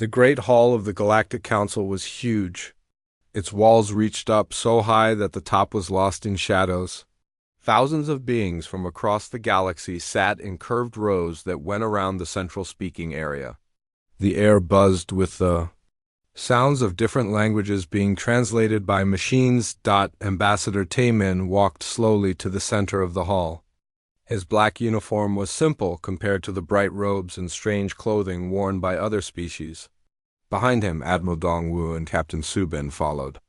The great hall of the Galactic Council was huge. Its walls reached up so high that the top was lost in shadows. Thousands of beings from across the galaxy sat in curved rows that went around the central speaking area. The air buzzed with the sounds of different languages being translated by machines. Ambassador Taemin walked slowly to the center of the hall. His black uniform was simple compared to the bright robes and strange clothing worn by other species. Behind him, Admiral Dongwu and Captain Subin followed.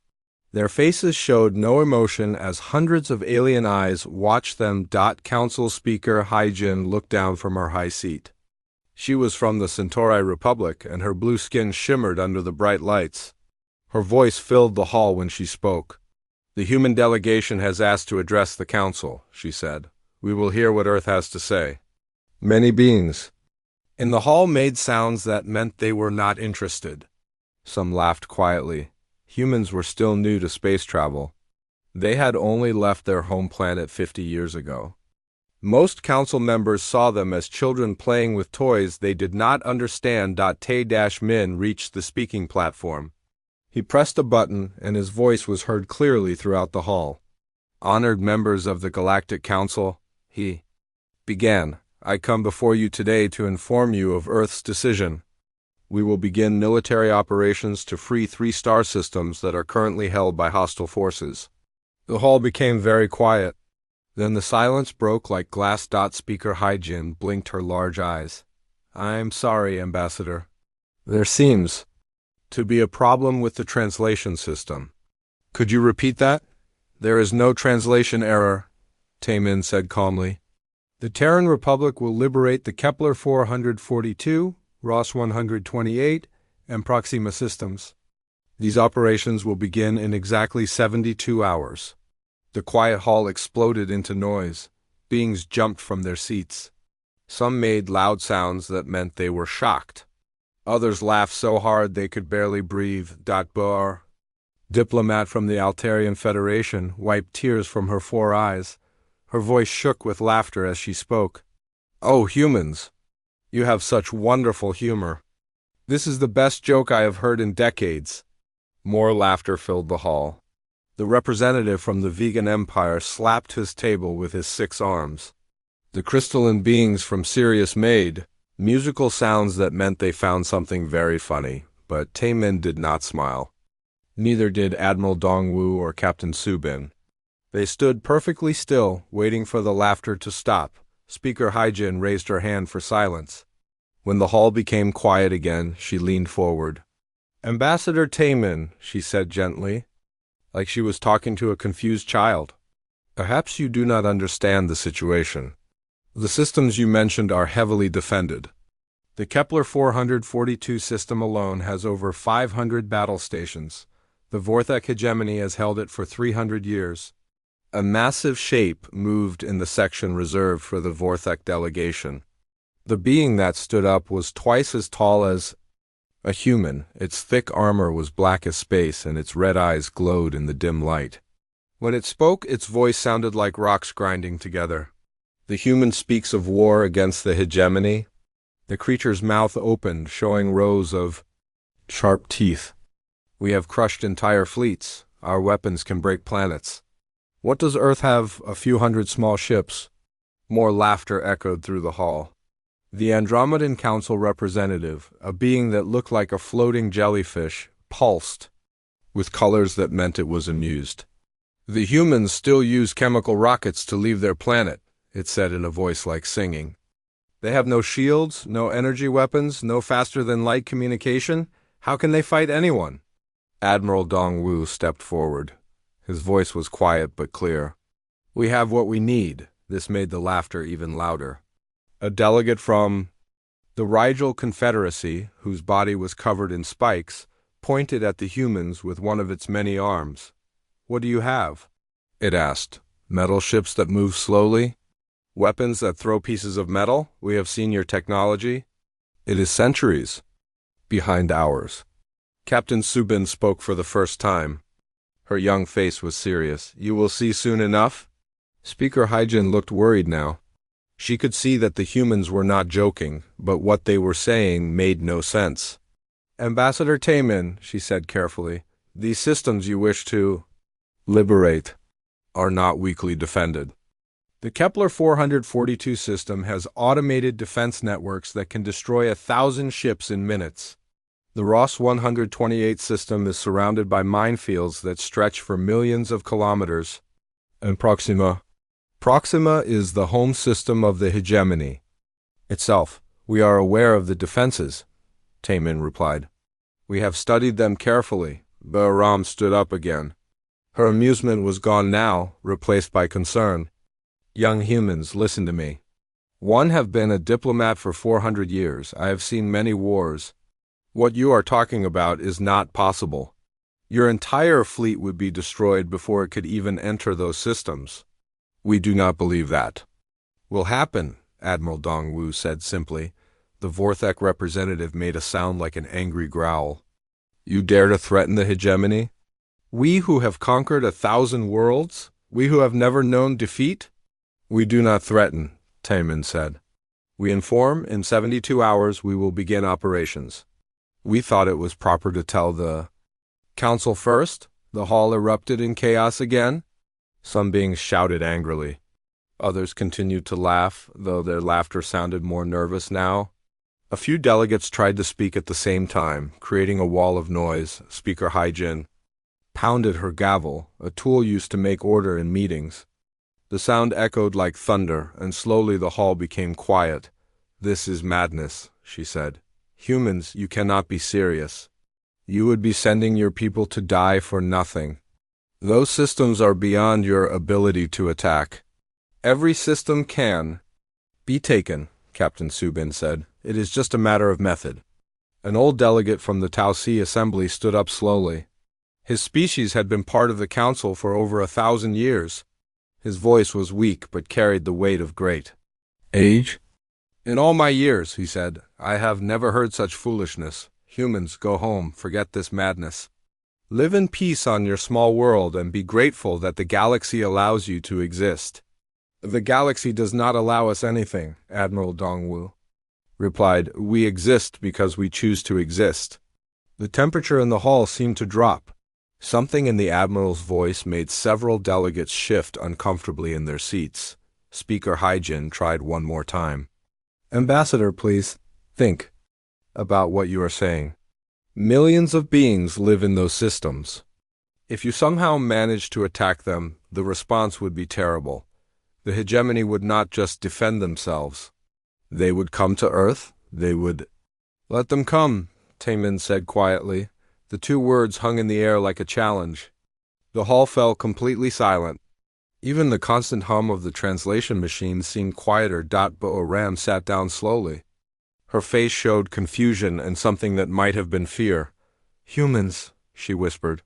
Their faces showed no emotion as hundreds of alien eyes watched them. Council Speaker Haijin looked down from her high seat. She was from the Centauri Republic, and her blue skin shimmered under the bright lights. Her voice filled the hall when she spoke. "The human delegation has asked to address the council," she said. "We will hear what Earth has to say." Many beings in the hall made sounds that meant they were not interested. Some laughed quietly. Humans were still new to space travel. They had only left their home planet 50 years ago. Most council members saw them as children playing with toys they did not understand. Tae-Min reached the speaking platform. He pressed a button, and his voice was heard clearly throughout the hall. "Honored members of the Galactic Council," he began, "I come before you today to inform you of Earth's decision. We will begin military operations to free 3 star systems that are currently held by hostile forces." The hall became very quiet. Then the silence broke like glass. Speaker Haijin blinked her large eyes. "I'm sorry, Ambassador. There seems to be a problem with the translation system." "Could you repeat that?" "There is no translation error," Taemin said calmly. "The Terran Republic will liberate the Kepler 442, Ross 128, and Proxima systems. These operations will begin in exactly 72 hours. The quiet hall exploded into noise. Beings jumped from their seats. Some made loud sounds that meant they were shocked. Others laughed so hard they could barely breathe. Bor, diplomat from the Altarian Federation, wiped tears from her 4 eyes. Her voice shook with laughter as she spoke. "Oh, humans! You have such wonderful humor. This is the best joke I have heard in decades." More laughter filled the hall. The representative from the Vegan Empire slapped his table with his 6 arms. The crystalline beings from Sirius made musical sounds that meant they found something very funny, but Taemin did not smile. Neither did Admiral Dongwu or Captain Subin. They stood perfectly still, waiting for the laughter to stop. Speaker Haijin raised her hand for silence. When the hall became quiet again, she leaned forward. "Ambassador Taemin," she said gently, like she was talking to a confused child. "Perhaps you do not understand the situation. The systems you mentioned are heavily defended. The Kepler 442 system alone has over 500 battle stations. The Vorthek hegemony has held it for 300 years. A massive shape moved in the section reserved for the Vorthek delegation. The being that stood up was twice as tall as a human. Its thick armor was black as space, and its red eyes glowed in the dim light. When it spoke, its voice sounded like rocks grinding together. The human speaks of war against the hegemony." The creature's mouth opened, showing rows of sharp teeth. "We have crushed entire fleets. Our weapons can break planets. What does Earth have? A few hundred small ships." More laughter echoed through the hall. The Andromedan Council representative, a being that looked like a floating jellyfish, pulsed, with colors that meant it was amused. "The humans still use chemical rockets to leave their planet," it said in a voice like singing. "They have no shields, no energy weapons, no faster-than-light communication. How can they fight anyone?" Admiral Dongwu stepped forward. His voice was quiet but clear. "We have what we need." This made the laughter even louder. A delegate from the Rigel Confederacy, whose body was covered in spikes, pointed at the humans with one of its many arms. "What do you have?" it asked. "Metal ships that move slowly? Weapons that throw pieces of metal? We have seen your technology. It is centuries behind ours." Captain Subin spoke for the first time. Her young face was serious. "You will see soon enough." Speaker Haijin looked worried now. She could see that the humans were not joking, but what they were saying made no sense. Ambassador Taemin, she said carefully, these systems you wish to liberate are not weakly defended. The Kepler 442 system has automated defense networks that can destroy 1,000 ships in minutes. The Ross 128 system is surrounded by minefields that stretch for millions of kilometers. And Proxima is the home system of the hegemony itself. We are aware of the defenses, Taemin replied. We have studied them carefully. Bahram stood up again. Her amusement was gone now, replaced by concern. Young humans, listen to me. One have been a diplomat for 400 years. I have seen many wars. What you are talking about is not possible. Your entire fleet would be destroyed before it could even enter those systems. We do not believe that will happen, Admiral Dongwu said simply. The Vorthek representative made a sound like an angry growl. You dare to threaten the hegemony? We who have conquered 1,000 worlds? We who have never known defeat? We do not threaten, Taemin said. We inform in 72 hours we will begin operations. We thought it was proper to tell the Council first. The hall erupted in chaos again. Some beings shouted angrily. Others continued to laugh, though their laughter sounded more nervous now. A few delegates tried to speak at the same time, creating a wall of noise. Speaker Haijin pounded her gavel, a tool used to make order in meetings. The sound echoed like thunder, and slowly the hall became quiet. This is madness, she said. Humans, you cannot be serious. You would be sending your people to die for nothing. Those systems are beyond your ability to attack. Every system can be taken, Captain Subin said. It is just a matter of method. An old delegate from the Taosi assembly stood up slowly. His species had been part of the council for over 1,000 years. His voice was weak but carried the weight of great age. In all my years, he said, I have never heard such foolishness. Humans, go home, forget this madness. Live in peace on your small world and be grateful that the galaxy allows you to exist. The galaxy does not allow us anything, Admiral Dongwu replied. We exist because we choose to exist. The temperature in the hall seemed to drop. Something in the Admiral's voice made several delegates shift uncomfortably in their seats. Speaker Haijin tried one more time. Ambassador, please, think about what you are saying. Millions of beings live in those systems. If you somehow manage to attack them, the response would be terrible. The hegemony would not just defend themselves. They would come to Earth. They would let them come, Taemin said quietly. The two words hung in the air like a challenge. The hall fell completely silent. Even the constant hum of the translation machine seemed quieter. Bahram sat down slowly. Her face showed confusion and something that might have been fear. Humans, she whispered.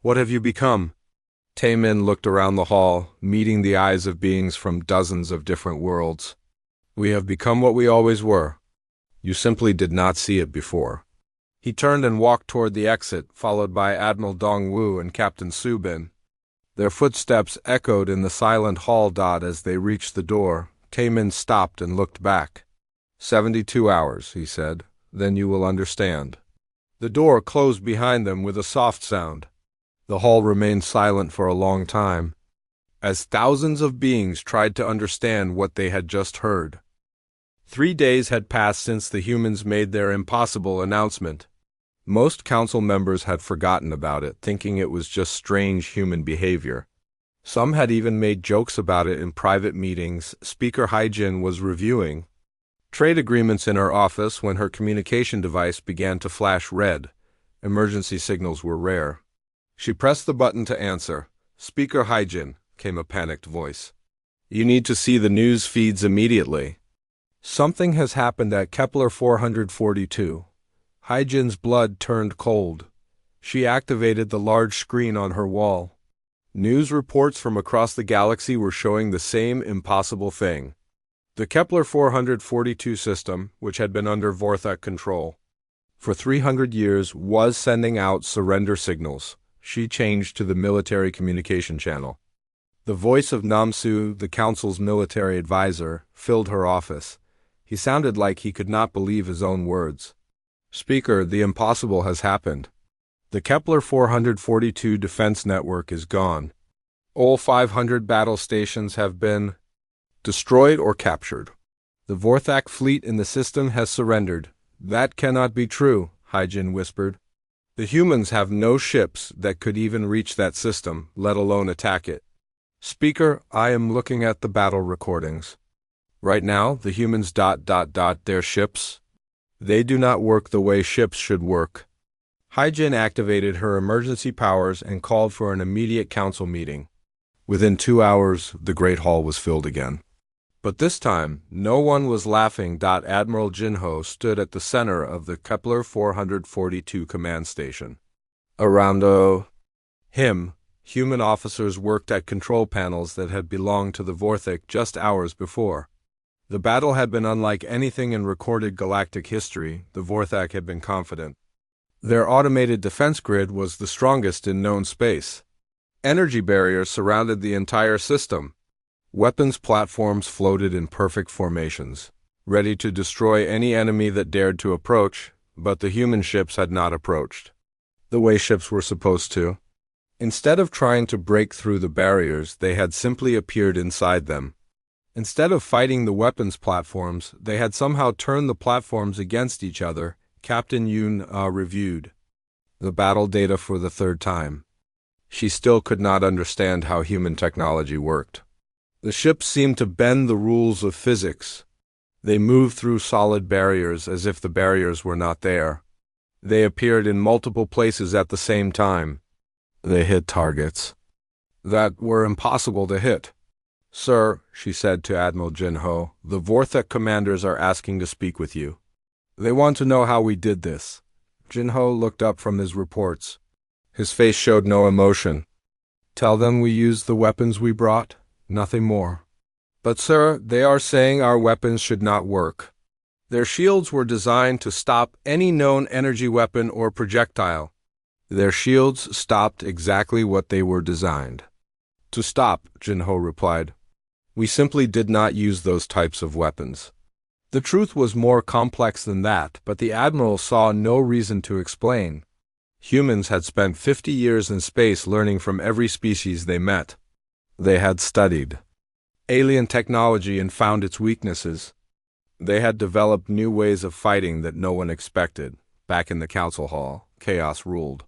What have you become? Taemin looked around the hall, meeting the eyes of beings from dozens of different worlds. We have become what we always were. You simply did not see it before. He turned and walked toward the exit, followed by Admiral Dongwu and Captain Subin. Their footsteps echoed in the silent hall. As they reached the door, Taemin stopped and looked back. 72 hours, he said. Then you will understand. The door closed behind them with a soft sound. The hall remained silent for a long time, as thousands of beings tried to understand what they had just heard. 3 days had passed since the humans made their impossible announcement. Most council members had forgotten about it, thinking it was just strange human behavior. Some had even made jokes about it in private meetings. Speaker Haijin was reviewing trade agreements in her office when her communication device began to flash red. Emergency signals were rare. She pressed the button to answer. Speaker Haijin, came a panicked voice. You need to see the news feeds immediately. Something has happened at Kepler 442. Haijin's blood turned cold. She activated the large screen on her wall. News reports from across the galaxy were showing the same impossible thing. The Kepler 442 system, which had been under Vorthek control for 300 years, was sending out surrender signals. She changed to the military communication channel. The voice of Namsu, the council's military advisor, filled her office. He sounded like he could not believe his own words. Speaker, the impossible has happened. The Kepler 442 defense network is gone. All 500 battle stations have been destroyed or captured. The Vorthak fleet in the system has surrendered. That cannot be true, Hyjin whispered. The humans have no ships that could even reach that system, let alone attack it. Speaker, I am looking at the battle recordings. Right now, the humans their ships. They do not work the way ships should work. Hyjin activated her emergency powers and called for an immediate council meeting. Within 2 hours, the Great Hall was filled again. But this time, no one was laughing. Admiral Jinho stood at the center of the Kepler 442 command station. Around him, human officers worked at control panels that had belonged to the Vorthak just hours before. The battle had been unlike anything in recorded galactic history. The Vorthak had been confident. Their automated defense grid was the strongest in known space. Energy barriers surrounded the entire system. Weapons platforms floated in perfect formations, ready to destroy any enemy that dared to approach, but the human ships had not approached the way ships were supposed to. Instead of trying to break through the barriers, they had simply appeared inside them. Instead of fighting the weapons platforms, they had somehow turned the platforms against each other. Captain Yoon reviewed the battle data for the third time. She still could not understand how human technology worked. The ships seemed to bend the rules of physics. They moved through solid barriers as if the barriers were not there. They appeared in multiple places at the same time. They hit targets that were impossible to hit. Sir, she said to Admiral Jinho, the Vorthak commanders are asking to speak with you. They want to know how we did this. Jinho looked up from his reports. His face showed no emotion. Tell them we used the weapons we brought, nothing more. But sir, they are saying our weapons should not work. Their shields were designed to stop any known energy weapon or projectile. Their shields stopped exactly what they were designed to stop, Jinho replied. We simply did not use those types of weapons. The truth was more complex than that, but the Admiral saw no reason to explain. Humans had spent 50 years in space learning from every species they met. They had studied alien technology and found its weaknesses. They had developed new ways of fighting that no one expected. Back in the council hall, chaos ruled.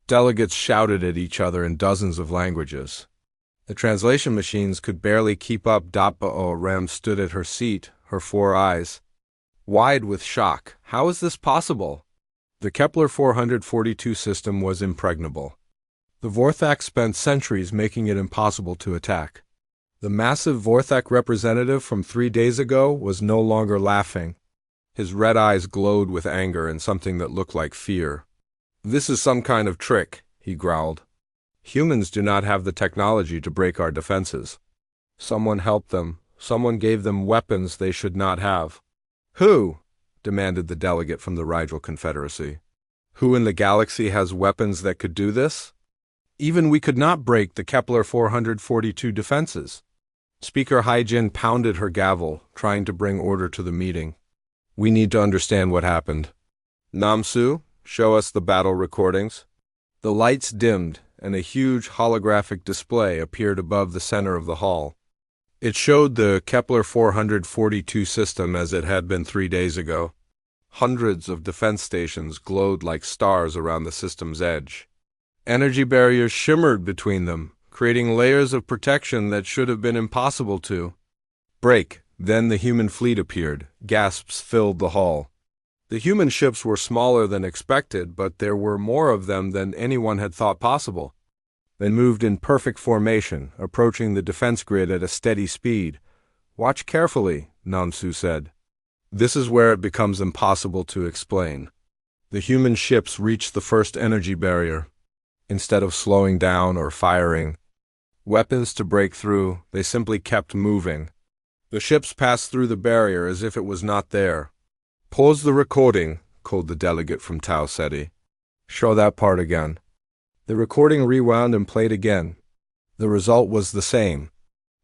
Delegates shouted at each other in dozens of languages. The translation machines could barely keep up. Rem stood at her seat, her 4 eyes wide with shock. How is this possible? The Kepler 442 system was impregnable. The Vorthak spent centuries making it impossible to attack. The massive Vorthak representative from 3 days ago was no longer laughing. His red eyes glowed with anger and something that looked like fear. This is some kind of trick, he growled. Humans do not have the technology to break our defenses. Someone helped them. Someone gave them weapons they should not have. Who? Demanded the delegate from the Rigel Confederacy. Who in the galaxy has weapons that could do this? Even we could not break the Kepler 442 defenses. Speaker Hyjin pounded her gavel, trying to bring order to the meeting. We need to understand what happened. Namsu, show us the battle recordings. The lights dimmed, and a huge holographic display appeared above the center of the hall. It showed the Kepler 442 system as it had been 3 days ago. Hundreds of defense stations glowed like stars around the system's edge. Energy barriers shimmered between them, creating layers of protection that should have been impossible to break. Then the human fleet appeared. Gasps filled the hall. The human ships were smaller than expected, but there were more of them than anyone had thought possible. They moved in perfect formation, approaching the defense grid at a steady speed. Watch carefully, Namsu said. This is where it becomes impossible to explain. The human ships reached the first energy barrier. Instead of slowing down or firing weapons to break through, they simply kept moving. The ships passed through the barrier as if it was not there. Pause the recording, called the delegate from Tau Ceti. Show that part again. The recording rewound and played again. The result was the same.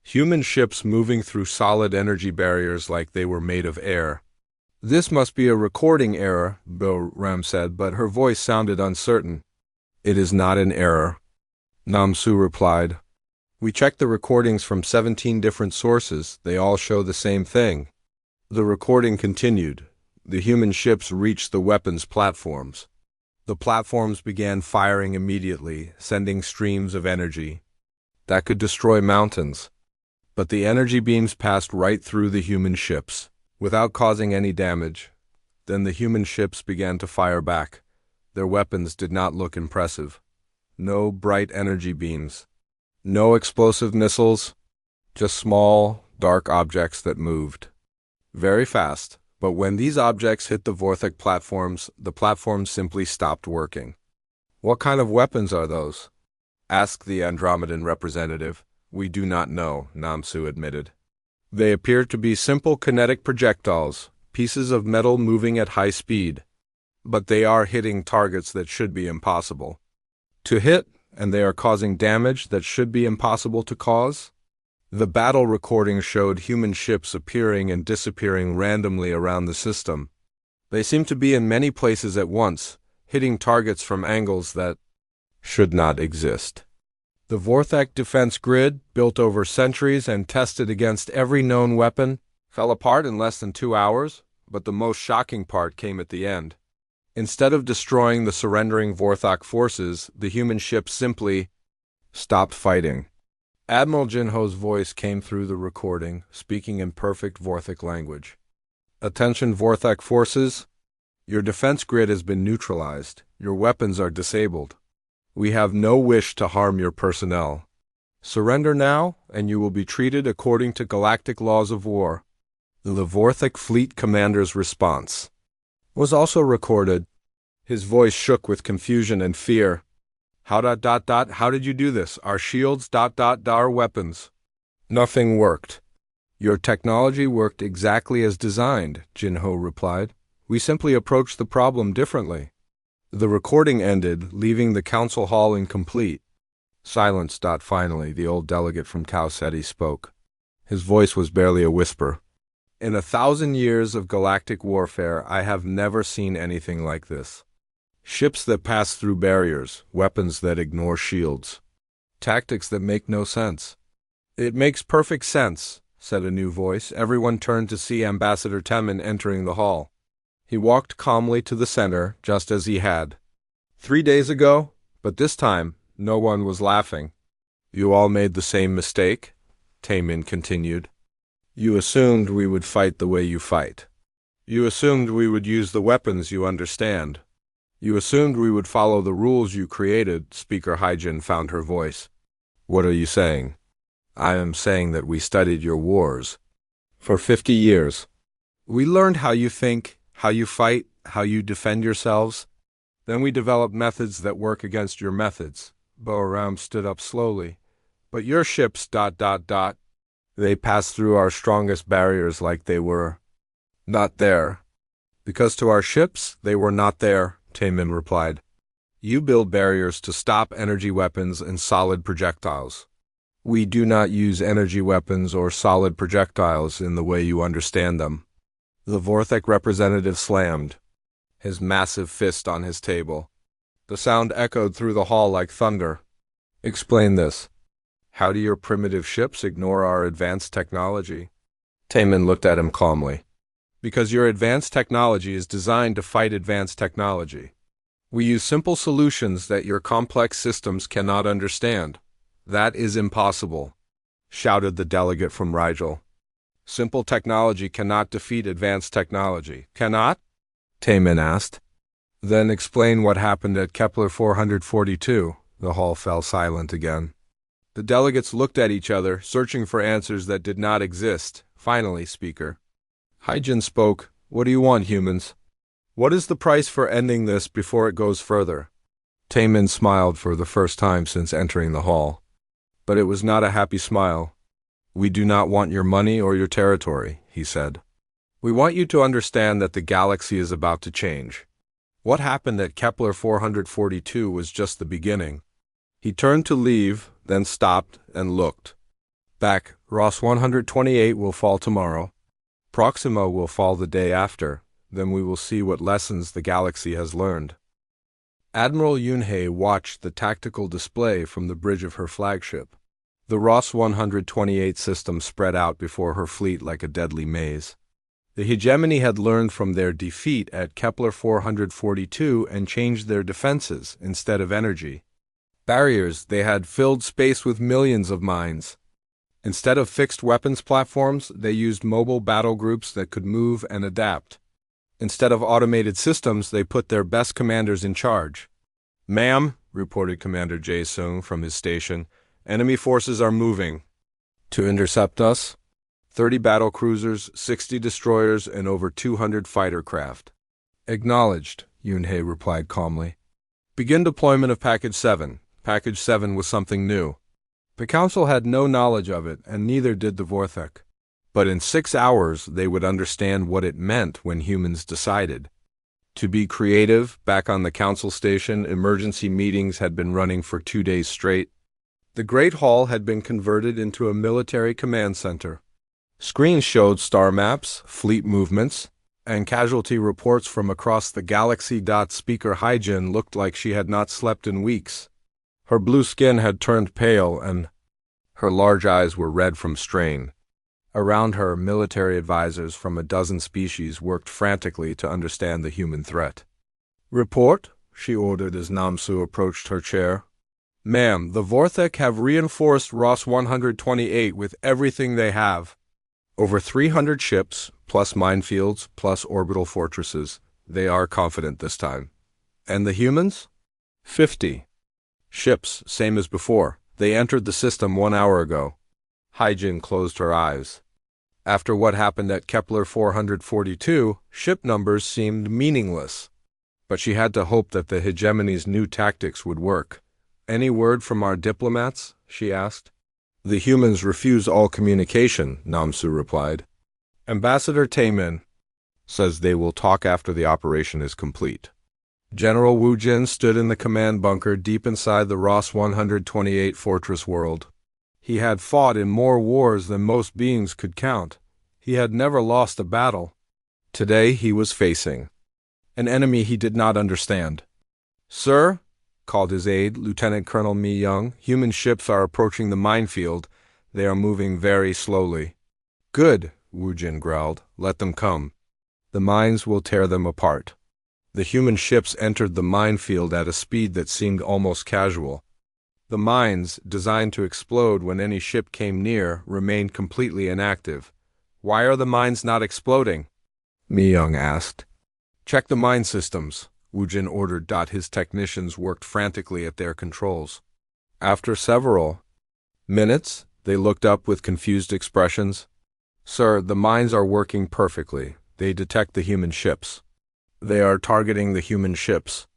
Human ships moving through solid energy barriers like they were made of air. This must be a recording error, Ram said, but her voice sounded uncertain. It is not an error, Namsu replied. We checked the recordings from 17 different sources. They all show the same thing. The recording continued. The human ships reached the weapons platforms. The platforms began firing immediately, sending streams of energy that could destroy mountains. But the energy beams passed right through the human ships, without causing any damage. Then the human ships began to fire back. Their weapons did not look impressive. No bright energy beams. No explosive missiles. Just small, dark objects that moved very fast. But when these objects hit the Vorthek platforms, the platforms simply stopped working. What kind of weapons are those? Asked the Andromedan representative. We do not know, Namsu admitted. They appear to be simple kinetic projectiles, pieces of metal moving at high speed. But they are hitting targets that should be impossible to hit, and they are causing damage that should be impossible to cause? The battle recording showed human ships appearing and disappearing randomly around the system. They seem to be in many places at once, hitting targets from angles that should not exist. The Vorthek defense grid, built over centuries and tested against every known weapon, fell apart in less than 2 hours, but the most shocking part came at the end. Instead of destroying the surrendering Vorthok forces, the human ships simply stopped fighting. Admiral Jinho's voice came through the recording, speaking in perfect Vorthok language. Attention Vorthok forces, your defense grid has been neutralized. Your weapons are disabled. We have no wish to harm your personnel. Surrender now, and you will be treated according to galactic laws of war. The Vorthok fleet commander's response was also recorded. His voice shook with confusion and fear. How did you do this? Our shields, our weapons. Nothing worked. Your technology worked exactly as designed, Jinho replied. We simply approached the problem differently. The recording ended, leaving the council hall incomplete. Silence. Finally, the old delegate from Tau Ceti spoke. His voice was barely a whisper. In 1,000 years of galactic warfare, I have never seen anything like this. Ships that pass through barriers, weapons that ignore shields. Tactics that make no sense. It makes perfect sense, said a new voice. Everyone turned to see Ambassador Temin entering the hall. He walked calmly to the center, just as he had 3 days ago, but this time, no one was laughing. You all made the same mistake, Temin continued. You assumed we would fight the way you fight. You assumed we would use the weapons you understand. You assumed we would follow the rules you created, Speaker Hyjin found her voice. What are you saying? I am saying that we studied your wars. For 50 years. We learned how you think, how you fight, how you defend yourselves. Then we developed methods that work against your methods. Boaram stood up slowly. But your ships, they passed through our strongest barriers like they were not there. Because to our ships, they were not there, Temin replied. You build barriers to stop energy weapons and solid projectiles. We do not use energy weapons or solid projectiles in the way you understand them. The Vorthek representative slammed his massive fist on his table. The sound echoed through the hall like thunder. Explain this. How do your primitive ships ignore our advanced technology? Temin looked at him calmly. Because your advanced technology is designed to fight advanced technology. We use simple solutions that your complex systems cannot understand. That is impossible, shouted the delegate from Rigel. Simple technology cannot defeat advanced technology. Cannot? Temin asked. Then explain what happened at Kepler 442. The hall fell silent again. The delegates looked at each other, searching for answers that did not exist. Finally, Speaker Hyjin spoke. What do you want, humans? What is the price for ending this before it goes further? Temin smiled for the first time since entering the hall. But it was not a happy smile. We do not want your money or your territory, he said. We want you to understand that the galaxy is about to change. What happened at Kepler 442 was just the beginning. He turned to leave, then stopped and looked. Back, Ross 128 will fall tomorrow. Proxima will fall the day after. then we will see what lessons the galaxy has learned. Admiral Yunhei watched the tactical display from the bridge of her flagship. The Ross 128 system spread out before her fleet like a deadly maze. The hegemony had learned from their defeat at Kepler 442 and changed their defenses instead of energy. Barriers, they had filled space with millions of mines. Instead of fixed weapons platforms, they used mobile battle groups that could move and adapt. Instead of automated systems, they put their best commanders in charge. "Ma'am," reported Commander Jae-sung from his station, "enemy forces are moving." "To intercept us?" 30 battle cruisers, 60 destroyers, and over 200 fighter craft. "Acknowledged," Yunhei replied calmly. "Begin deployment of Package 7. Package 7 was something new. The Council had no knowledge of it, and neither did the Vorthek. But in 6 hours, they would understand what it meant when humans decided. To be creative, back on the Council station, emergency meetings had been running for 2 days straight. The Great Hall had been converted into a military command center. Screens showed star maps, fleet movements, and casualty reports from across the galaxy. Speaker Haijin looked like she had not slept in weeks. Her blue skin had turned pale, and her large eyes were red from strain. Around her, military advisors from a dozen species worked frantically to understand the human threat. "Report," she ordered as Namsu approached her chair. "Ma'am, the Vorthek have reinforced Ross 128 with everything they have. Over 300 ships, plus minefields, plus orbital fortresses. They are confident this time." "And the humans?" 50. "Ships, same as before. They entered the system 1 hour ago." Haijin closed her eyes. After what happened at Kepler 442, ship numbers seemed meaningless. But she had to hope that the hegemony's new tactics would work. "Any word from our diplomats?" she asked. "The humans refuse all communication," Namsu replied. "Ambassador Taemin says they will talk after the operation is complete." General Wu Jin stood in the command bunker deep inside the Ross 128 fortress world. He had fought in more wars than most beings could count. He had never lost a battle. Today he was facing an enemy he did not understand. "Sir," called his aide, Lieutenant Colonel Mi Young, "human ships are approaching the minefield. They are moving very slowly." "Good," Wu Jin growled. "Let them come. The mines will tear them apart." The human ships entered the minefield at a speed that seemed almost casual. The mines, designed to explode when any ship came near, remained completely inactive. "Why are the mines not exploding?" Mi Young asked. "Check the mine systems," Wu Jin ordered. His technicians worked frantically at their controls. After several minutes, they looked up with confused expressions. "Sir, the mines are working perfectly. They detect the human ships. They are targeting the human ships.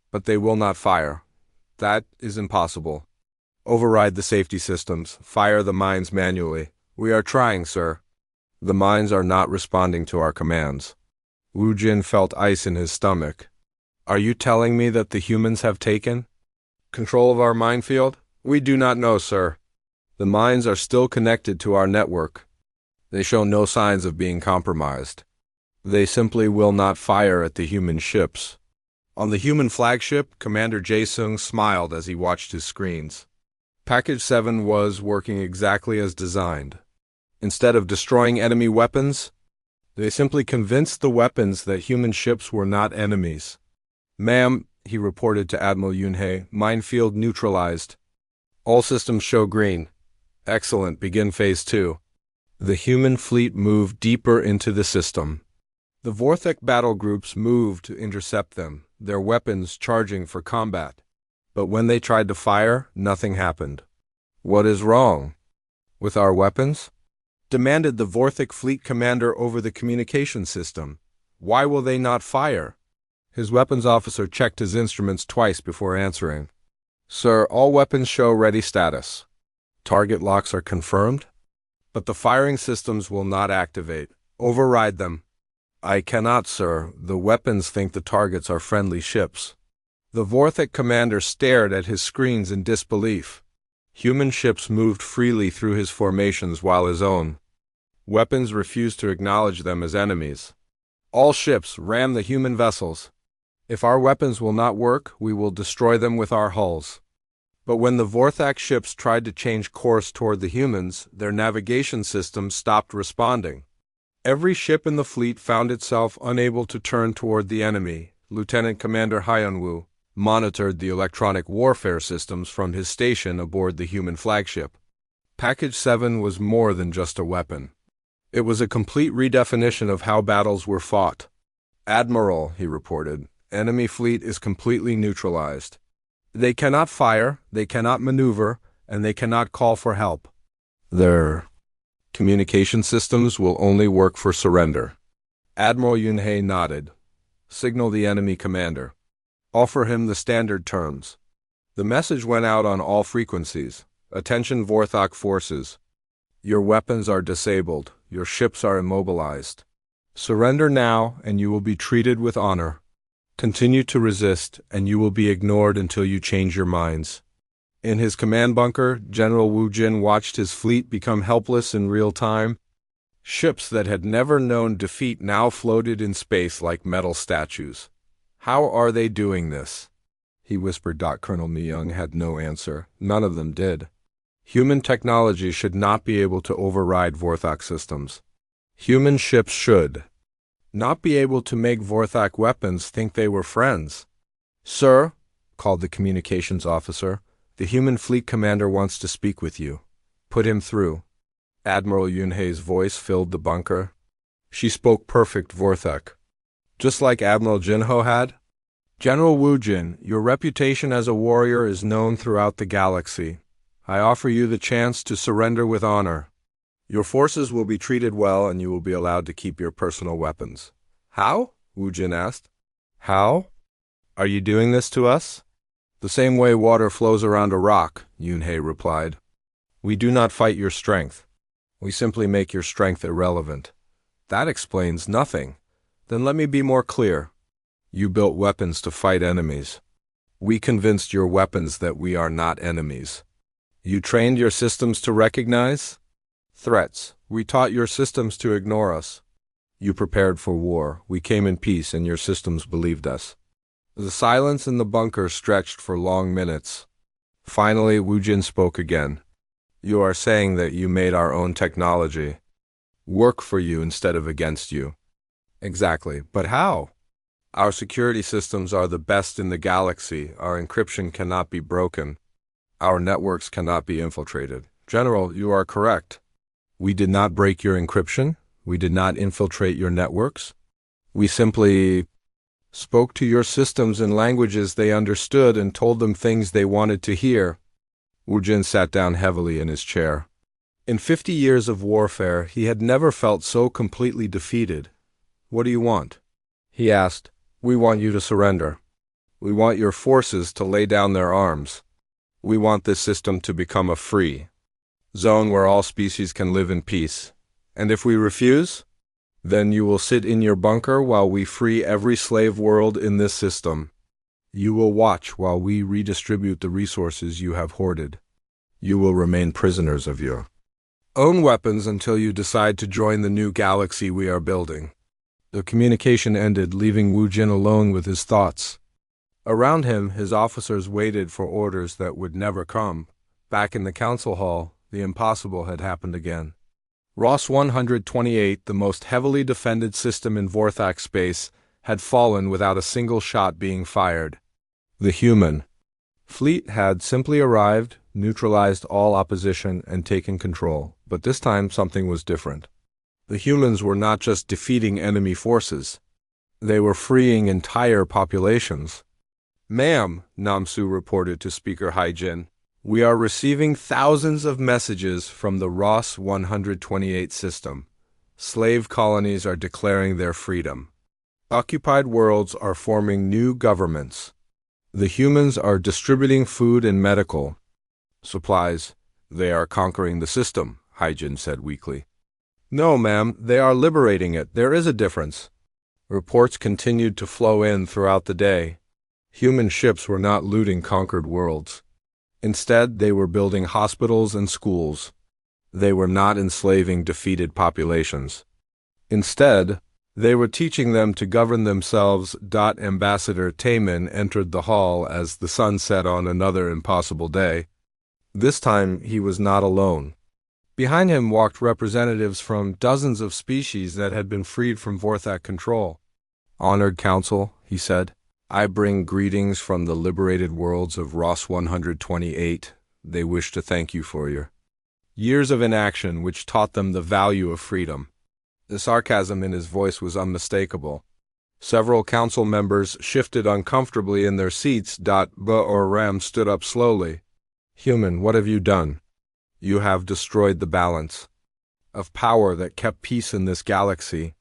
But they will not fire. That is impossible. Override the safety systems. Fire the mines manually." "We are trying, sir." "The mines are not responding to our commands." Wu Jin felt ice in his stomach. "Are you telling me that the humans have taken control of our minefield?" "We do not know, sir. The mines are still connected to our network. They show no signs of being compromised. They simply will not fire at the human ships." On the human flagship, Commander Jae-sung smiled as he watched his screens. Package 7 was working exactly as designed. Instead of destroying enemy weapons, they simply convinced the weapons that human ships were not enemies. "Ma'am," he reported to Admiral Yunhei, "minefield neutralized. All systems show green." "Excellent. Begin Phase 2. The human fleet moved deeper into the system. The Vorthek battle groups moved to intercept them, their weapons charging for combat. But when they tried to fire, nothing happened. "What is wrong with our weapons?" demanded the Vorthek fleet commander over the communication system. "Why will they not fire?" His weapons officer checked his instruments twice before answering. "Sir, all weapons show ready status. Target locks are confirmed, but the firing systems will not activate. Override them." "I cannot, sir. The weapons think the targets are friendly ships." The Vorthek commander stared at his screens in disbelief. Human ships moved freely through his formations while his own weapons refused to acknowledge them as enemies. All ships, ram the human vessels. If our weapons will not work, we will destroy them with our hulls. But when the Vorthak ships tried to change course toward the humans, their navigation systems stopped responding. Every ship in the fleet found itself unable to turn toward the enemy. Lieutenant Commander Hyunwoo monitored the electronic warfare systems from his station aboard the human flagship. Package 7 was more than just a weapon. It was a complete redefinition of how battles were fought. "Admiral," he reported, "enemy fleet is completely neutralized. They cannot fire, they cannot maneuver, and they cannot call for help. Their communication systems will only work for surrender." Admiral Yunhei nodded. "Signal the enemy commander. Offer him the standard terms." The message went out on all frequencies. "Attention Vorthak forces. Your weapons are disabled. Your ships are immobilized. Surrender now, and you will be treated with honor. Continue to resist, and you will be ignored until you change your minds." In his command bunker, General Wu Jin watched his fleet become helpless in real time. Ships that had never known defeat now floated in space like metal statues. "How are they doing this?" he whispered. Colonel Mi-young had no answer. None of them did. Human technology should not be able to override Vorthak systems. Human ships should not be able to make Vorthak weapons think they were friends. "Sir," called the communications officer, "the human fleet commander wants to speak with you. Put him through." Admiral Yunhei's voice filled the bunker. She spoke perfect Vorthak, just like Admiral Jinho had. "General Wu Jin, your reputation as a warrior is known throughout the galaxy. I offer you the chance to surrender with honor. Your forces will be treated well, and you will be allowed to keep your personal weapons." "How?" Wu Jin asked. "How? Are you doing this to us?" "The same way water flows around a rock," Yunhei replied. "We do not fight your strength. We simply make your strength irrelevant." "That explains nothing." "Then let me be more clear. You built weapons to fight enemies. We convinced your weapons that we are not enemies. You trained your systems to recognize threats. We taught your systems to ignore us. You prepared for war. We came in peace, and your systems believed us." The silence in the bunker stretched for long minutes. Finally, Wu Jin spoke again. "You are saying that you made our own technology work for you instead of against you." "Exactly. But how?" "Our security systems are the best in the galaxy. Our encryption cannot be broken. Our networks cannot be infiltrated." "General, you are correct. We did not break your encryption. We did not infiltrate your networks. We simply spoke to your systems in languages they understood and told them things they wanted to hear." Wu Jin sat down heavily in his chair. In 50 years of warfare, he had never felt so completely defeated. "What do you want?" he asked. "We want you to surrender. We want your forces to lay down their arms. We want this system to become a free zone where all species can live in peace. And if we refuse, then you will sit in your bunker while we free every slave world in this system. You will watch while we redistribute the resources you have hoarded. You will remain prisoners of your own weapons until you decide to join the new galaxy we are building." The communication ended, leaving Wu Jin alone with his thoughts. Around him, his officers waited for orders that would never come. Back in the council hall, the impossible had happened again. Ross 128, the most heavily defended system in Vorthak space, had fallen without a single shot being fired. The human fleet had simply arrived, neutralized all opposition, and taken control. But this time something was different. The humans were not just defeating enemy forces. They were freeing entire populations. "Ma'am," Namsu reported to Speaker Haijin, "we are receiving thousands of messages from the Ross 128 system. Slave colonies are declaring their freedom. Occupied worlds are forming new governments. The humans are distributing food and medical supplies. They are conquering the system," Haijin said weakly. "No, ma'am, they are liberating it. There is a difference." Reports continued to flow in throughout the day. Human ships were not looting conquered worlds. Instead, they were building hospitals and schools. They were not enslaving defeated populations. Instead, They were teaching them to govern themselves. Ambassador Taman entered the hall as the sun set on another impossible day. This time he was not alone. Behind him walked representatives from dozens of species that had been freed from Vorthak control. "Honored Council," he said, "I bring greetings from the liberated worlds of Ross 128. They wish to thank you for your years of inaction which taught them the value of freedom." The sarcasm in his voice was unmistakable. Several council members shifted uncomfortably in their seats. Ram stood up slowly. "Human, what have you done? You have destroyed the balance of power that kept peace in this galaxy."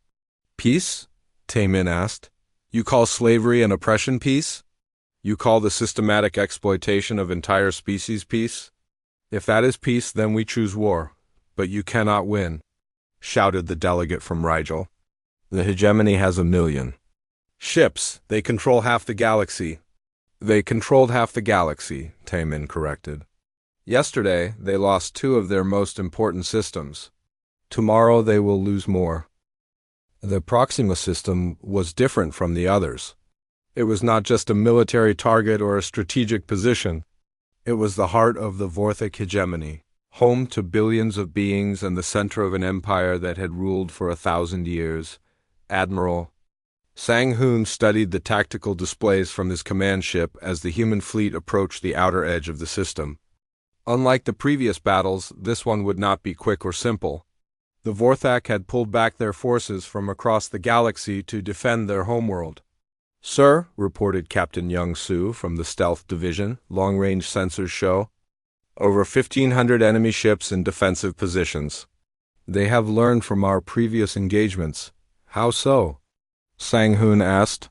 "Peace?" Tamin asked. "You call slavery and oppression peace? You call the systematic exploitation of entire species peace? If that is peace, then we choose war. But you cannot win," shouted the delegate from Rigel. "The hegemony has 1,000,000 ships. They control half the galaxy." "They controlled half the galaxy," Tamin corrected. "Yesterday, they lost 2 of their most important systems. Tomorrow they will lose more." The Proxima system was different from the others. It was not just a military target or a strategic position. It was the heart of the Vorthak hegemony, home to billions of beings and the center of an empire that had ruled for 1,000 years. Admiral Sang-hoon studied the tactical displays from his command ship as the human fleet approached the outer edge of the system. Unlike the previous battles, this one would not be quick or simple. The Vorthak had pulled back their forces from across the galaxy to defend their homeworld. "Sir," reported Captain Young-soo from the Stealth Division, long-range sensors show over 1,500 enemy ships in defensive positions. "They have learned from our previous engagements." "How so?" Sang-hoon asked.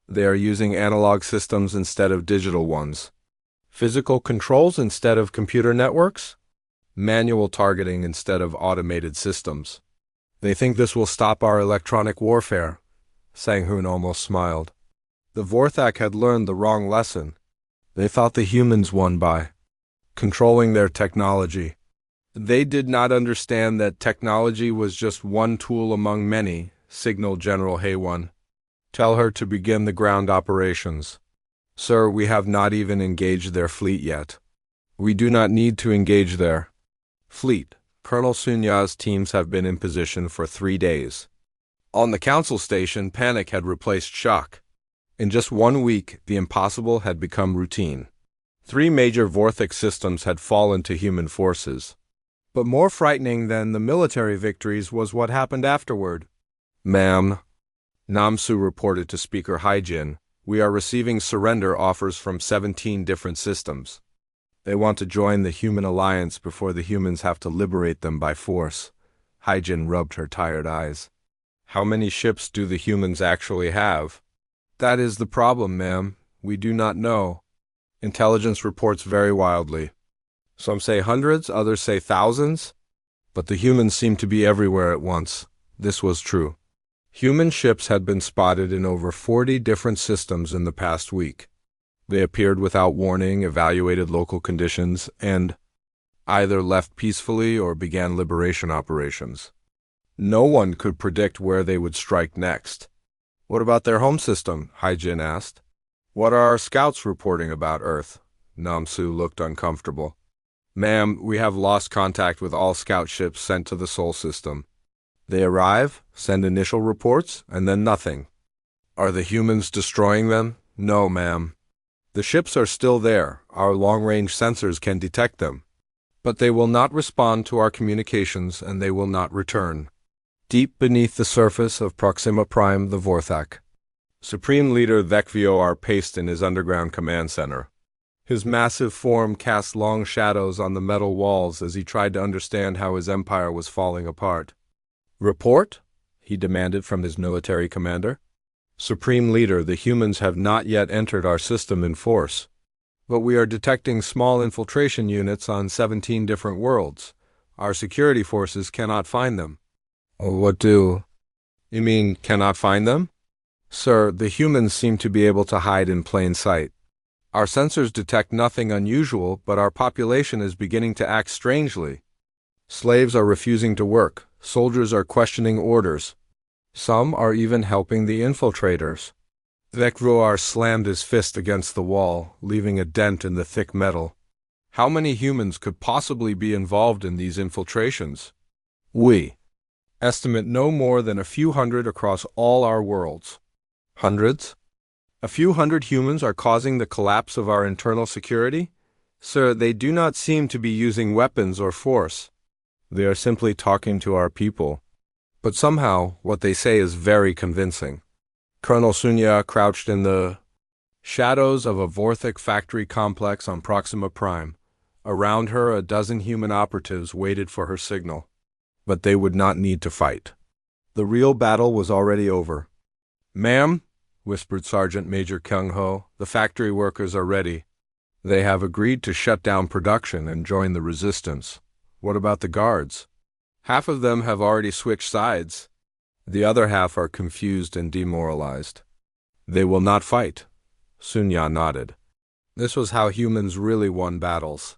"They are using analog systems instead of digital ones. Physical controls instead of computer networks? Manual targeting instead of automated systems. They think this will stop our electronic warfare." Sang-hoon almost smiled. The Vorthak had learned the wrong lesson. They thought the humans won by controlling their technology. They did not understand that technology was just one tool among many, signaled General Haewon. "Tell her to begin the ground operations." "Sir, we have not even engaged their fleet yet." "We do not need to engage their fleet. Colonel Sunya's teams have been in position for 3 days." On the council station, panic had replaced shock. In just 1 week, the impossible had become routine. 3 major Vorthak systems had fallen to human forces. But more frightening than the military victories was what happened afterward. "Ma'am," Namsu reported to Speaker Haijin, "we are receiving surrender offers from 17 different systems. They want to join the human alliance before the humans have to liberate them by force." Haijin rubbed her tired eyes. "How many ships do the humans actually have?" "That is the problem, ma'am. We do not know. Intelligence reports vary wildly. Some say hundreds, others say thousands. But the humans seem to be everywhere at once." This was true. Human ships had been spotted in over 40 different systems in the past week. They appeared without warning, evaluated local conditions, and either left peacefully or began liberation operations. No one could predict where they would strike next. "What about their home system?" Haijin asked. "What are our scouts reporting about Earth?" Namsu looked uncomfortable. "Ma'am, we have lost contact with all scout ships sent to the Sol system. They arrive, send initial reports, and then nothing." "Are the humans destroying them?" "No, ma'am. The ships are still there. Our long-range sensors can detect them. But they will not respond to our communications, and they will not return." Deep beneath the surface of Proxima Prime, the Vorthak, Supreme Leader Thekvioar paced in his underground command center. His massive form cast long shadows on the metal walls as he tried to understand how his empire was falling apart. "Report?" he demanded from his military commander. "Supreme Leader, the humans have not yet entered our system in force. But we are detecting small infiltration units on 17 different worlds. Our security forces cannot find them." "What do you mean, cannot find them?" "Sir, the humans seem to be able to hide in plain sight. Our sensors detect nothing unusual, but our population is beginning to act strangely. Slaves are refusing to work. Soldiers are questioning orders. Some are even helping the infiltrators. Vekruar slammed his fist against the wall, leaving a dent in the thick metal. How many humans could possibly be involved in these infiltrations? We estimate no more than a few hundred across all our worlds. Hundreds? A few hundred humans are causing the collapse of our internal security? Sir, they do not seem to be using weapons or force. They are simply talking to our people. But somehow, what they say is very convincing. Colonel Sunya crouched in the shadows of a Vorthic factory complex on Proxima Prime. Around her, a dozen human operatives waited for her signal. But they would not need to fight. The real battle was already over. "Ma'am," whispered Sergeant Major Kyung Ho, "the factory workers are ready. They have agreed to shut down production and join the resistance. What about the guards? Half of them have already switched sides. The other half are confused and demoralized. They will not fight." Sunya nodded. This was how humans really won battles.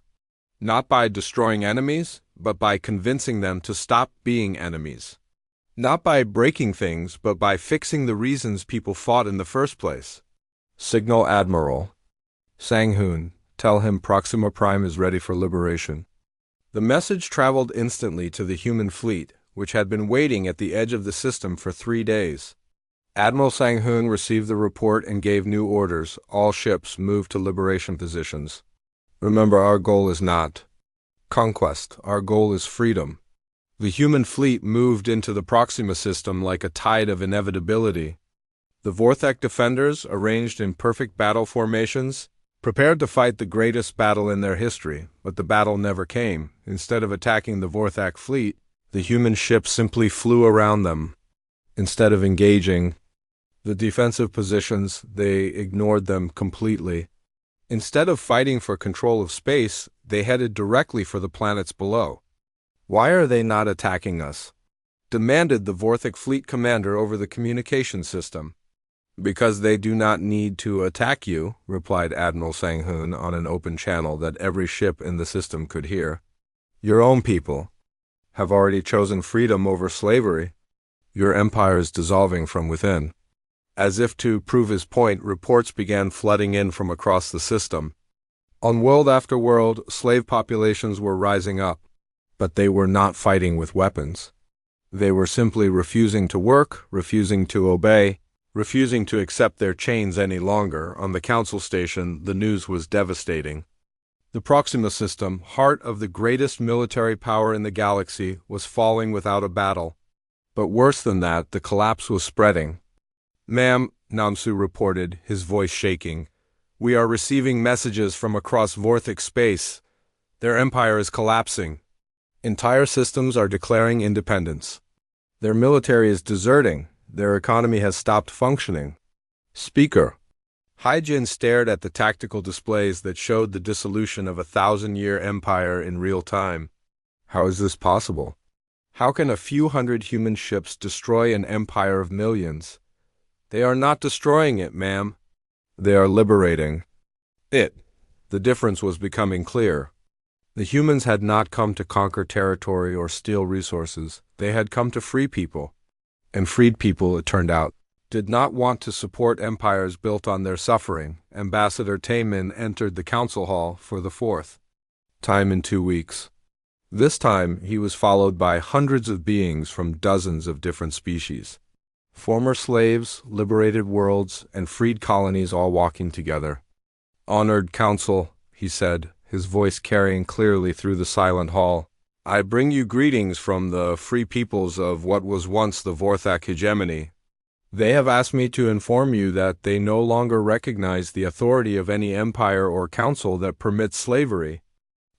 Not by destroying enemies, but by convincing them to stop being enemies. Not by breaking things, but by fixing the reasons people fought in the first place. Signal Admiral Sang-hoon, tell him Proxima Prime is ready for liberation. The message traveled instantly to the human fleet, which had been waiting at the edge of the system for 3 days. Admiral Sang-hoon received the report and gave new orders. All ships moved to liberation positions. Remember, our goal is not conquest. Our goal is freedom. The human fleet moved into the Proxima system like a tide of inevitability. The Vorthak defenders, arranged in perfect battle formations, prepared to fight the greatest battle in their history, but the battle never came. Instead of attacking the Vorthak fleet, the human ships simply flew around them. Instead of engaging the defensive positions, they ignored them completely. Instead of fighting for control of space, they headed directly for the planets below. "Why are they not attacking us?" demanded the Vorthak fleet commander over the communication system. "Because they do not need to attack you," replied Admiral Sang-hoon on an open channel that every ship in the system could hear. "Your own people have already chosen freedom over slavery. Your empire is dissolving from within." As if to prove his point, reports began flooding in from across the system. On world after world, slave populations were rising up, but they were not fighting with weapons. They were simply refusing to work, refusing to obey, refusing to accept their chains any longer. On the council station, the news was devastating. The Proxima system, heart of the greatest military power in the galaxy, was falling without a battle. But worse than that, the collapse was spreading. "Ma'am," Namsu reported, his voice shaking, "we are receiving messages from across Vorthic space. Their empire is collapsing. Entire systems are declaring independence. Their military is deserting. Their economy has stopped functioning." Speaker Haijin stared at the tactical displays that showed the dissolution of a 1,000-year empire in real time. How is this possible? How can a few hundred human ships destroy an empire of millions? They are not destroying it, ma'am. They are liberating it. The difference was becoming clear. The humans had not come to conquer territory or steal resources. They had come to free people. And freed people, it turned out, did not want to support empires built on their suffering. Ambassador Taemin entered the council hall for the 4th time in 2 weeks. This time, he was followed by hundreds of beings from dozens of different species. Former slaves, liberated worlds, and freed colonies all walking together. "Honored Council," he said, his voice carrying clearly through the silent hall, "I bring you greetings from the free peoples of what was once the Vorthak hegemony. They have asked me to inform you that they no longer recognize the authority of any empire or council that permits slavery."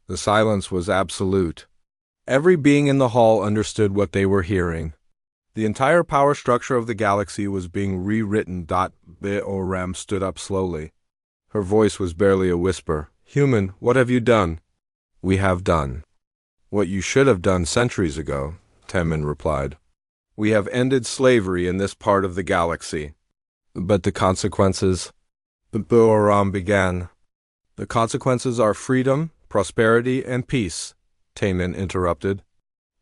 The silence was absolute. Every being in the hall understood what they were hearing. The entire power structure of the galaxy was being rewritten. Beoram stood up slowly. Her voice was barely a whisper. "Human, what have you done?" "We have done what you should have done centuries ago," Temin replied. "We have ended slavery in this part of the galaxy." "But the consequences?" Beoram began. "The consequences are freedom, prosperity, and peace," Temin interrupted.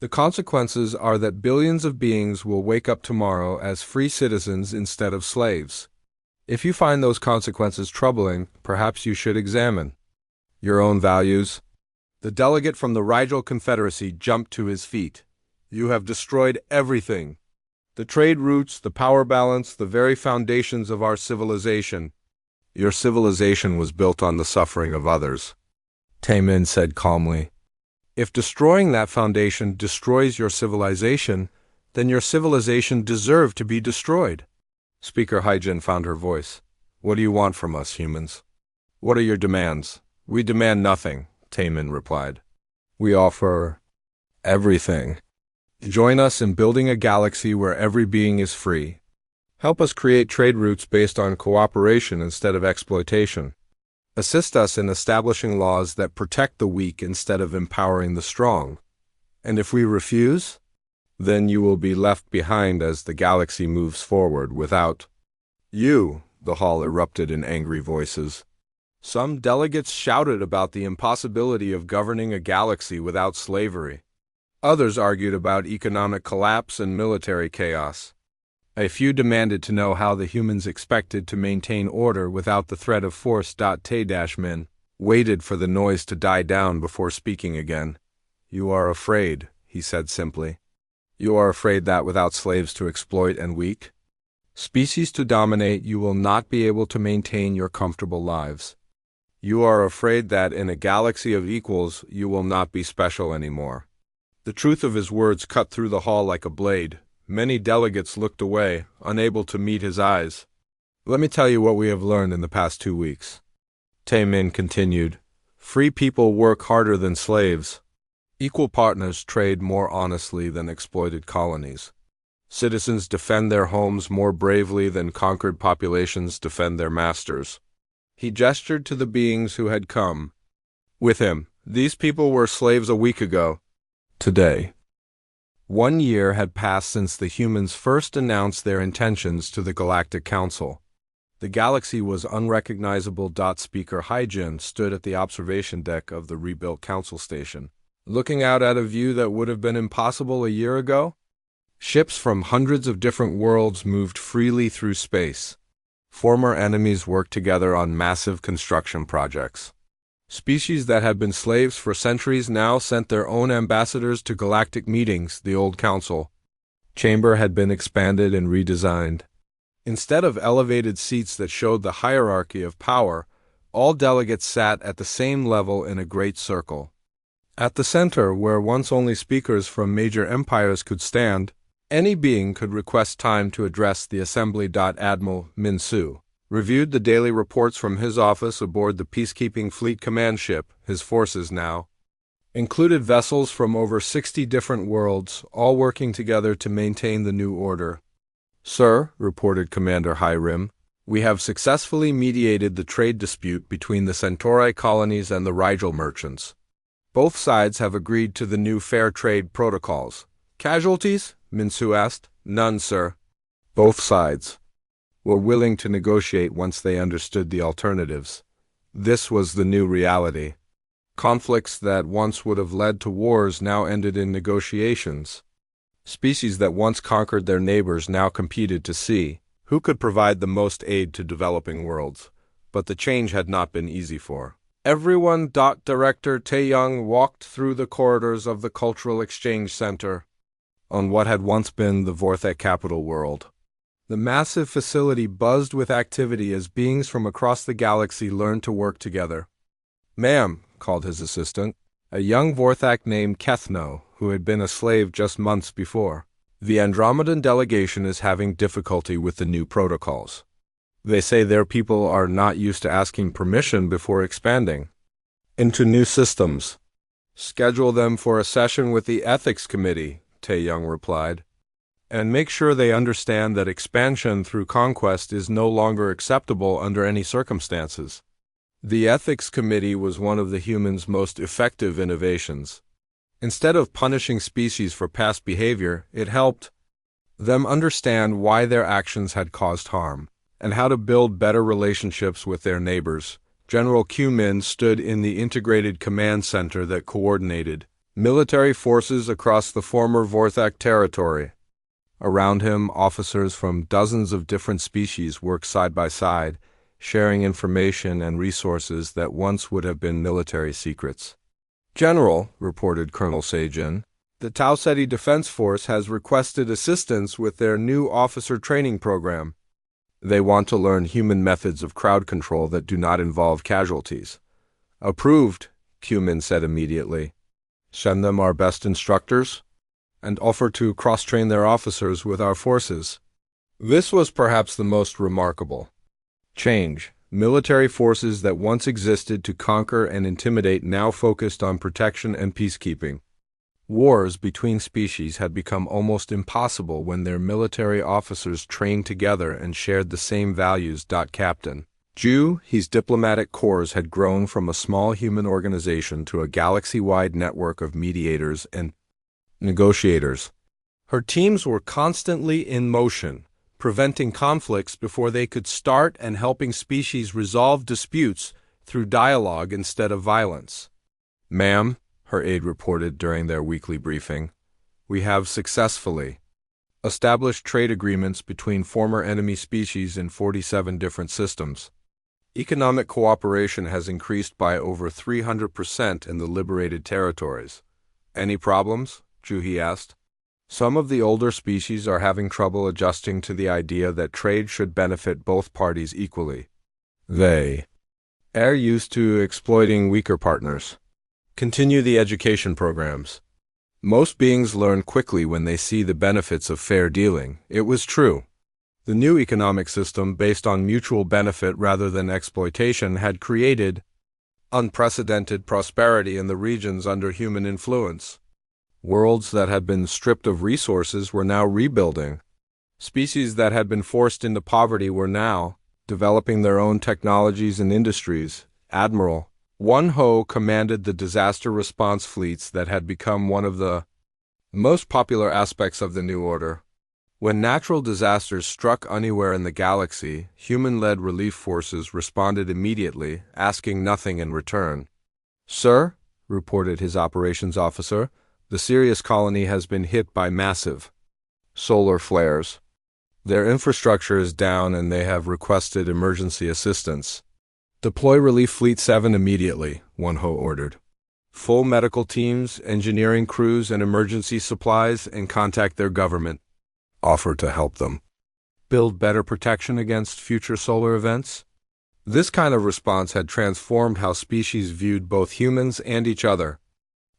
The consequences are that billions of beings will wake up tomorrow as free citizens instead of slaves. If you find those consequences troubling, perhaps you should examine your own values. The delegate from the Rigel Confederacy jumped to his feet. You have destroyed everything. The trade routes, the power balance, the very foundations of our civilization. Your civilization was built on the suffering of others, Taemin said calmly. If destroying that foundation destroys your civilization, then your civilization deserved to be destroyed. Speaker Hyjin found her voice. What do you want from us, humans? What are your demands? We demand nothing, Taemin replied. We offer everything. Join us in building a galaxy where every being is free. Help us create trade routes based on cooperation instead of exploitation. Assist us in establishing laws that protect the weak instead of empowering the strong. And if we refuse, then you will be left behind as the galaxy moves forward without you, the hall erupted in angry voices. Some delegates shouted about the impossibility of governing a galaxy without slavery. Others argued about economic collapse and military chaos. A few demanded to know how the humans expected to maintain order without the threat of force. Tae-min waited for the noise to die down before speaking again. You are afraid, he said simply. You are afraid that without slaves to exploit and weak species to dominate, you will not be able to maintain your comfortable lives. You are afraid that in a galaxy of equals, you will not be special anymore. The truth of his words cut through the hall like a blade. Many delegates looked away, unable to meet his eyes. Let me tell you what we have learned in the past 2 weeks. Tae-min continued. Free people work harder than slaves. Equal partners trade more honestly than exploited colonies. Citizens defend their homes more bravely than conquered populations defend their masters. He gestured to the beings who had come with him. These people were slaves a week ago. Today. 1 year had passed since the humans first announced their intentions to the Galactic Council. The galaxy was unrecognizable. Speaker Hyjin stood at the observation deck of the rebuilt council station, looking out at a view that would have been impossible a year ago. Ships from hundreds of different worlds moved freely through space. Former enemies worked together on massive construction projects. Species that had been slaves for centuries now sent their own ambassadors to galactic meetings. The old council chamber had been expanded and redesigned. Instead of elevated seats that showed the hierarchy of power, all delegates sat at the same level in a great circle. At the center, where once only speakers from major empires could stand, any being could request time to address the assembly. Admiral Min-Su reviewed the daily reports from his office aboard the peacekeeping fleet command ship. His forces now included vessels from over 60 different worlds, all working together to maintain the new order. Sir, reported Commander Hyrim, we have successfully mediated the trade dispute between the Centauri colonies and the Rigel merchants. Both sides have agreed to the new fair trade protocols. Casualties? Min-Su asked. None, sir. Both sides were willing to negotiate once they understood the alternatives. This was the new reality. Conflicts that once would have led to wars now ended in negotiations. Species that once conquered their neighbors now competed to see who could provide the most aid to developing worlds. But the change had not been easy for everyone. Director Tae-young walked through the corridors of the Cultural Exchange Center on what had once been the Vorthek capital world. The massive facility buzzed with activity as beings from across the galaxy learned to work together. Ma'am, called his assistant, a young Vorthak named Kethno, who had been a slave just months before. The Andromedan delegation is having difficulty with the new protocols. They say their people are not used to asking permission before expanding into new systems. Schedule them for a session with the Ethics Committee, Tae-young replied, and make sure they understand that expansion through conquest is no longer acceptable under any circumstances. The Ethics Committee was one of the humans' most effective innovations. Instead of punishing species for past behavior, it helped them understand why their actions had caused harm, and how to build better relationships with their neighbors. General Q-Min stood in the integrated command center that coordinated military forces across the former Vorthak territory. Around him, officers from dozens of different species work side by side, sharing information and resources that once would have been military secrets. "General," reported Colonel Sajin, "the Tau Ceti Defense Force has requested assistance with their new officer training program. They want to learn human methods of crowd control that do not involve casualties." "Approved," Cumin said immediately. "Send them our best instructors, and offer to cross-train their officers with our forces." This was perhaps the most remarkable change. Military forces that once existed to conquer and intimidate now focused on protection and peacekeeping. Wars between species had become almost impossible when their military officers trained together and shared the same values. Captain Ju, his diplomatic corps had grown from a small human organization to a galaxy-wide network of mediators and negotiators. Her teams were constantly in motion, preventing conflicts before they could start and helping species resolve disputes through dialogue instead of violence. "Ma'am," her aide reported during their weekly briefing, "we have successfully established trade agreements between former enemy species in 47 different systems. Economic cooperation has increased by over 300% in the liberated territories." "Any problems?" Juhi asked. "Some of the older species are having trouble adjusting to the idea that trade should benefit both parties equally. They are used to exploiting weaker partners. Continue the education programs. Most beings learn quickly when they see the benefits of fair dealing." It was true. The new economic system, based on mutual benefit rather than exploitation, had created unprecedented prosperity in the regions under human influence. Worlds that had been stripped of resources were now rebuilding. Species that had been forced into poverty were now developing their own technologies and industries. Admiral One Ho commanded the disaster response fleets that had become one of the most popular aspects of the new order. When natural disasters struck anywhere in the galaxy, human-led relief forces responded immediately, asking nothing in return. "Sir," reported his operations officer, "the Sirius colony has been hit by massive solar flares. Their infrastructure is down and they have requested emergency assistance." "Deploy Relief Fleet 7 immediately," One Ho ordered. "Full medical teams, engineering crews, and emergency supplies, and contact their government. Offer to help them build better protection against future solar events." This kind of response had transformed how species viewed both humans and each other.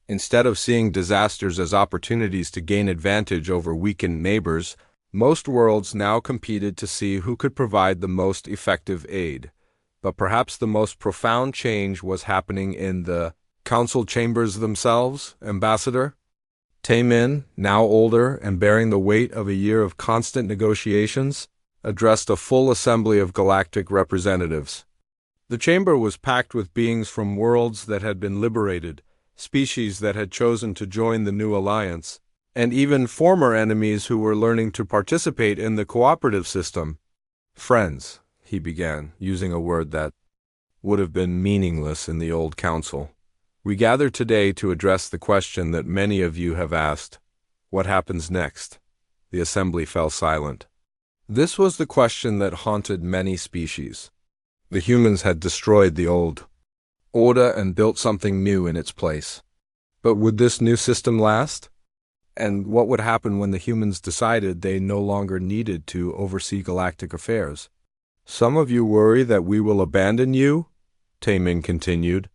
Instead of seeing disasters as opportunities to gain advantage over weakened neighbors, most worlds now competed to see who could provide the most effective aid. But perhaps the most profound change was happening in the council chambers themselves. Ambassador Taemin, now older and bearing the weight of a year of constant negotiations, addressed a full assembly of galactic representatives. The chamber was packed with beings from worlds that had been liberated, species that had chosen to join the new alliance, and even former enemies who were learning to participate in the cooperative system. "Friends," he began, using a word that would have been meaningless in the old council, "we gather today to address the question that many of you have asked. What happens next?" The assembly fell silent. This was the question that haunted many species. The humans had destroyed the old order and built something new in its place. But would this new system last? And what would happen when the humans decided they no longer needed to oversee galactic affairs? "Some of you worry that we will abandon you," Taemin continued.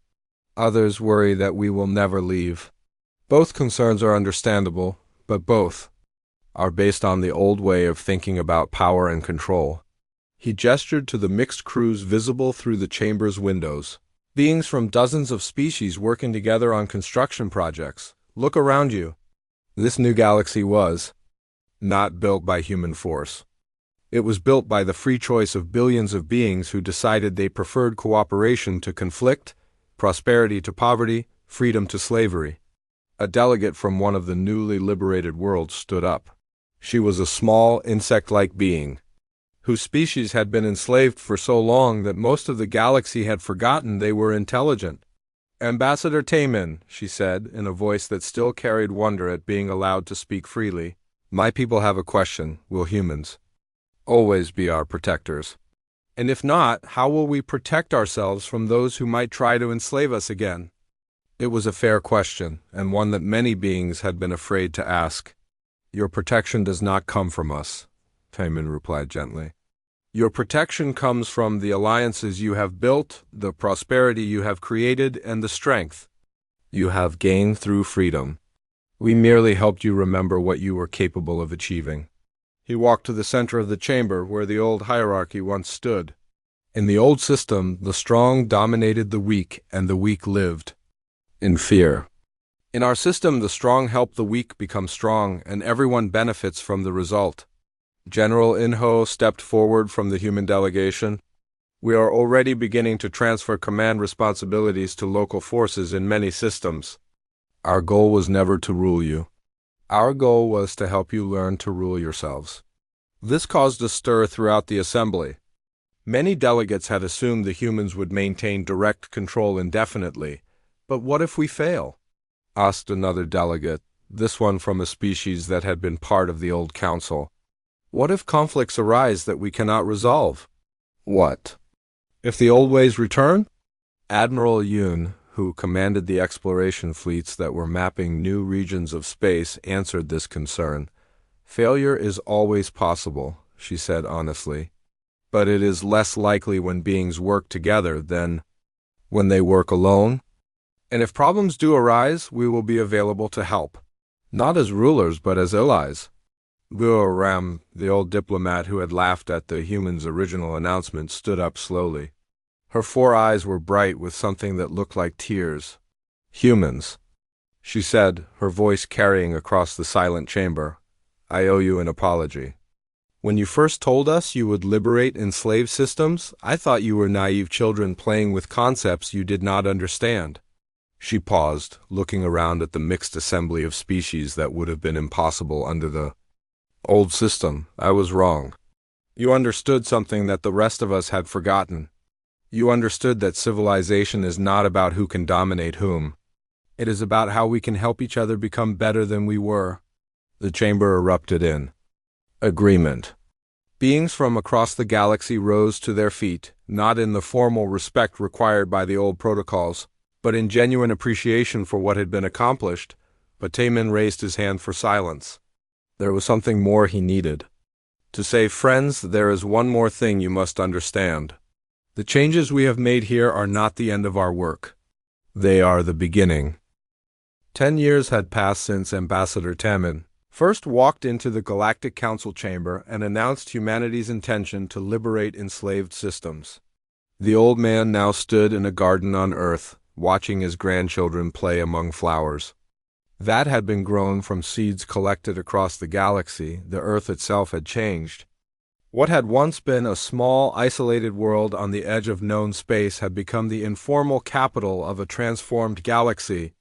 "Others worry that we will never leave. Both concerns are understandable, but both are based on the old way of thinking about power and control." He gestured to the mixed crews visible through the chamber's windows. Beings from dozens of species working together on construction projects. "Look around you. This new galaxy was not built by human force. It was built by the free choice of billions of beings who decided they preferred cooperation to conflict, prosperity to poverty, freedom to slavery." A delegate from one of the newly liberated worlds stood up. She was a small, insect-like being, whose species had been enslaved for so long that most of the galaxy had forgotten they were intelligent. Ambassador Taman, she said, in a voice that still carried wonder at being allowed to speak freely. My people have a question. Will humans always be our protectors? And if not, how will we protect ourselves from those who might try to enslave us again? It was a fair question, and one that many beings had been afraid to ask. Your protection does not come from us, Taman replied gently. Your protection comes from the alliances you have built, the prosperity you have created, and the strength you have gained through freedom. We merely helped you remember what you were capable of achieving. He walked to the center of the chamber where the old hierarchy once stood. In the old system, the strong dominated the weak, and the weak lived in fear. In our system, the strong help the weak become strong, and everyone benefits from the result. General Inho stepped forward from the human delegation. We are already beginning to transfer command responsibilities to local forces in many systems. Our goal was never to rule you. Our goal was to help you learn to rule yourselves. This caused a stir throughout the assembly. Many delegates had assumed the humans would maintain direct control indefinitely. But what if we fail? Asked another delegate, this one from a species that had been part of the old council. What if conflicts arise that we cannot resolve? What if the old ways return? Admiral Yoon, who commanded the exploration fleets that were mapping new regions of space, answered this concern. Failure is always possible, she said honestly, but it is less likely when beings work together than when they work alone. And if problems do arise, we will be available to help, not as rulers but as allies. Luo Ram, the old diplomat who had laughed at the humans' original announcement, stood up slowly. Her 4 eyes were bright with something that looked like tears. Humans, she said, her voice carrying across the silent chamber, I owe you an apology. When you first told us you would liberate enslaved systems, I thought you were naive children playing with concepts you did not understand. She paused, looking around at the mixed assembly of species that would have been impossible under the old system. I was wrong. You understood something that the rest of us had forgotten. You understood that civilization is not about who can dominate whom. It is about how we can help each other become better than we were. The chamber erupted in agreement. Beings from across the galaxy rose to their feet, not in the formal respect required by the old protocols, but in genuine appreciation for what had been accomplished. But Taman raised his hand for silence. There was something more he needed. To say, friends, there is one more thing you must understand. The changes we have made here are not the end of our work. They are the beginning. 10 years had passed since Ambassador Taman first walked into the Galactic Council chamber and announced humanity's intention to liberate enslaved systems. The old man now stood in a garden on Earth, watching his grandchildren play among flowers. That had been grown from seeds collected across the galaxy. The Earth itself had changed. What had once been a small, isolated world on the edge of known space had become the informal capital of a transformed galaxy,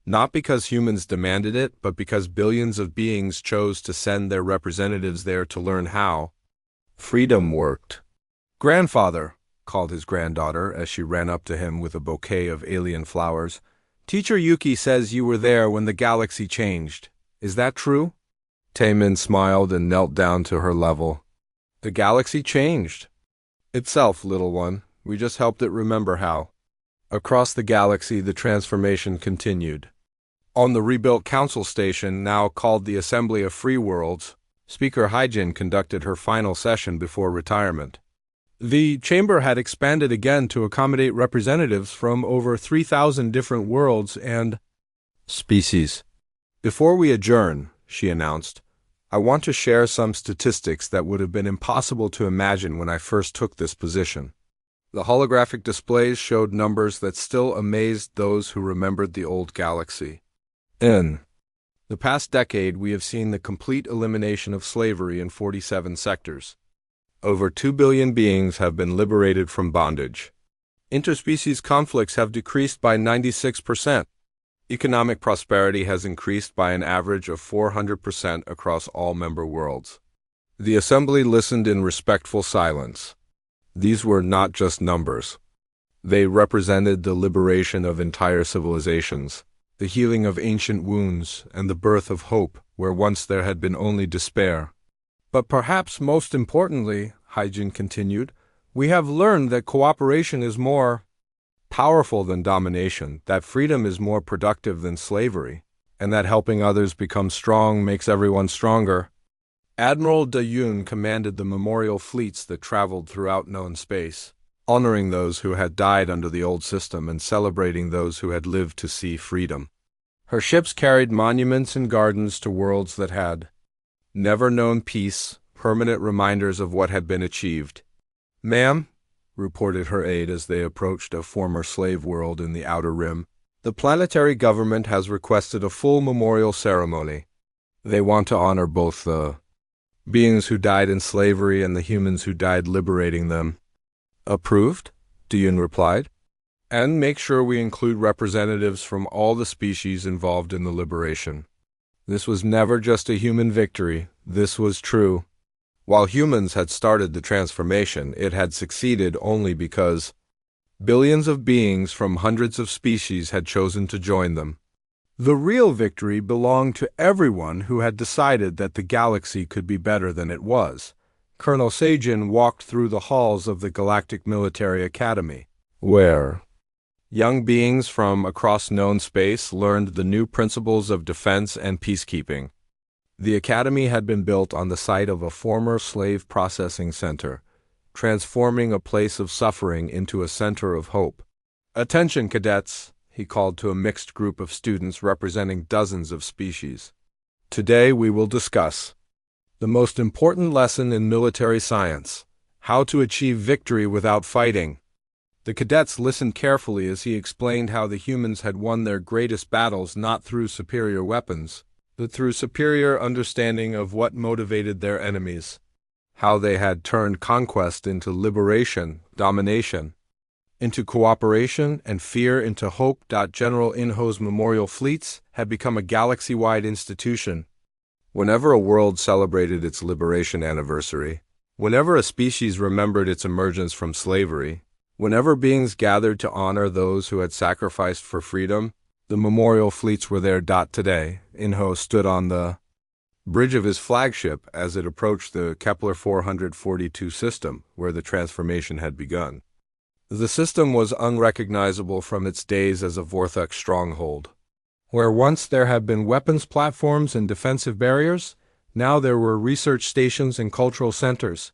not because humans demanded it, but because billions of beings chose to send their representatives there to learn how freedom worked. Grandfather, called his granddaughter as she ran up to him with a bouquet of alien flowers. Teacher Yuki says you were there when the galaxy changed. Is that true? Taman smiled and knelt down to her level. The galaxy changed itself, little one. We just helped it remember how. Across the galaxy, the transformation continued. On the rebuilt council station, now called the Assembly of Free Worlds, Speaker Hyjin conducted her final session before retirement. The chamber had expanded again to accommodate representatives from over 3,000 different worlds and species. Before we adjourn, she announced, I want to share some statistics that would have been impossible to imagine when I first took this position. The holographic displays showed numbers that still amazed those who remembered the old galaxy. In the past decade, we have seen the complete elimination of slavery in 47 sectors. Over 2 billion beings have been liberated from bondage. Interspecies conflicts have decreased by 96%. Economic prosperity has increased by an average of 400% across all member worlds. The assembly listened in respectful silence. These were not just numbers. They represented the liberation of entire civilizations, the healing of ancient wounds, and the birth of hope where once there had been only despair. But perhaps most importantly, Hyjin continued, we have learned that cooperation is more powerful than domination, that freedom is more productive than slavery, and that helping others become strong makes everyone stronger. Admiral De Yun commanded the memorial fleets that traveled throughout known space, honoring those who had died under the old system and celebrating those who had lived to see freedom. Her ships carried monuments and gardens to worlds that had never known peace, permanent reminders of what had been achieved. "Ma'am," reported her aide as they approached a former slave world in the Outer Rim, "the planetary government has requested a full memorial ceremony. They want to honor both the beings who died in slavery and the humans who died liberating them." "Approved," Diyun replied. "And make sure we include representatives from all the species involved in the liberation. This was never just a human victory, this was true. While humans had started the transformation, it had succeeded only because billions of beings from hundreds of species had chosen to join them. The real victory belonged to everyone who had decided that the galaxy could be better than it was." Colonel Seijin walked through the halls of the Galactic Military Academy, where young beings from across known space learned the new principles of defense and peacekeeping. The academy had been built on the site of a former slave processing center, transforming a place of suffering into a center of hope. "Attention, cadets," he called to a mixed group of students representing dozens of species. "Today we will discuss the most important lesson in military science, how to achieve victory without fighting." The cadets listened carefully as he explained how the humans had won their greatest battles not through superior weapons, but through superior understanding of what motivated their enemies, how they had turned conquest into liberation, domination into cooperation, and fear into hope. General Inho's memorial fleets had become a galaxy-wide institution. Whenever a world celebrated its liberation anniversary, whenever a species remembered its emergence from slavery, whenever beings gathered to honor those who had sacrificed for freedom, the memorial fleets were there. Today, Inho stood on the bridge of his flagship as it approached the Kepler 442 system, where the transformation had begun. The system was unrecognizable from its days as a Vorthok stronghold. Where once there had been weapons platforms and defensive barriers, now there were research stations and cultural centers.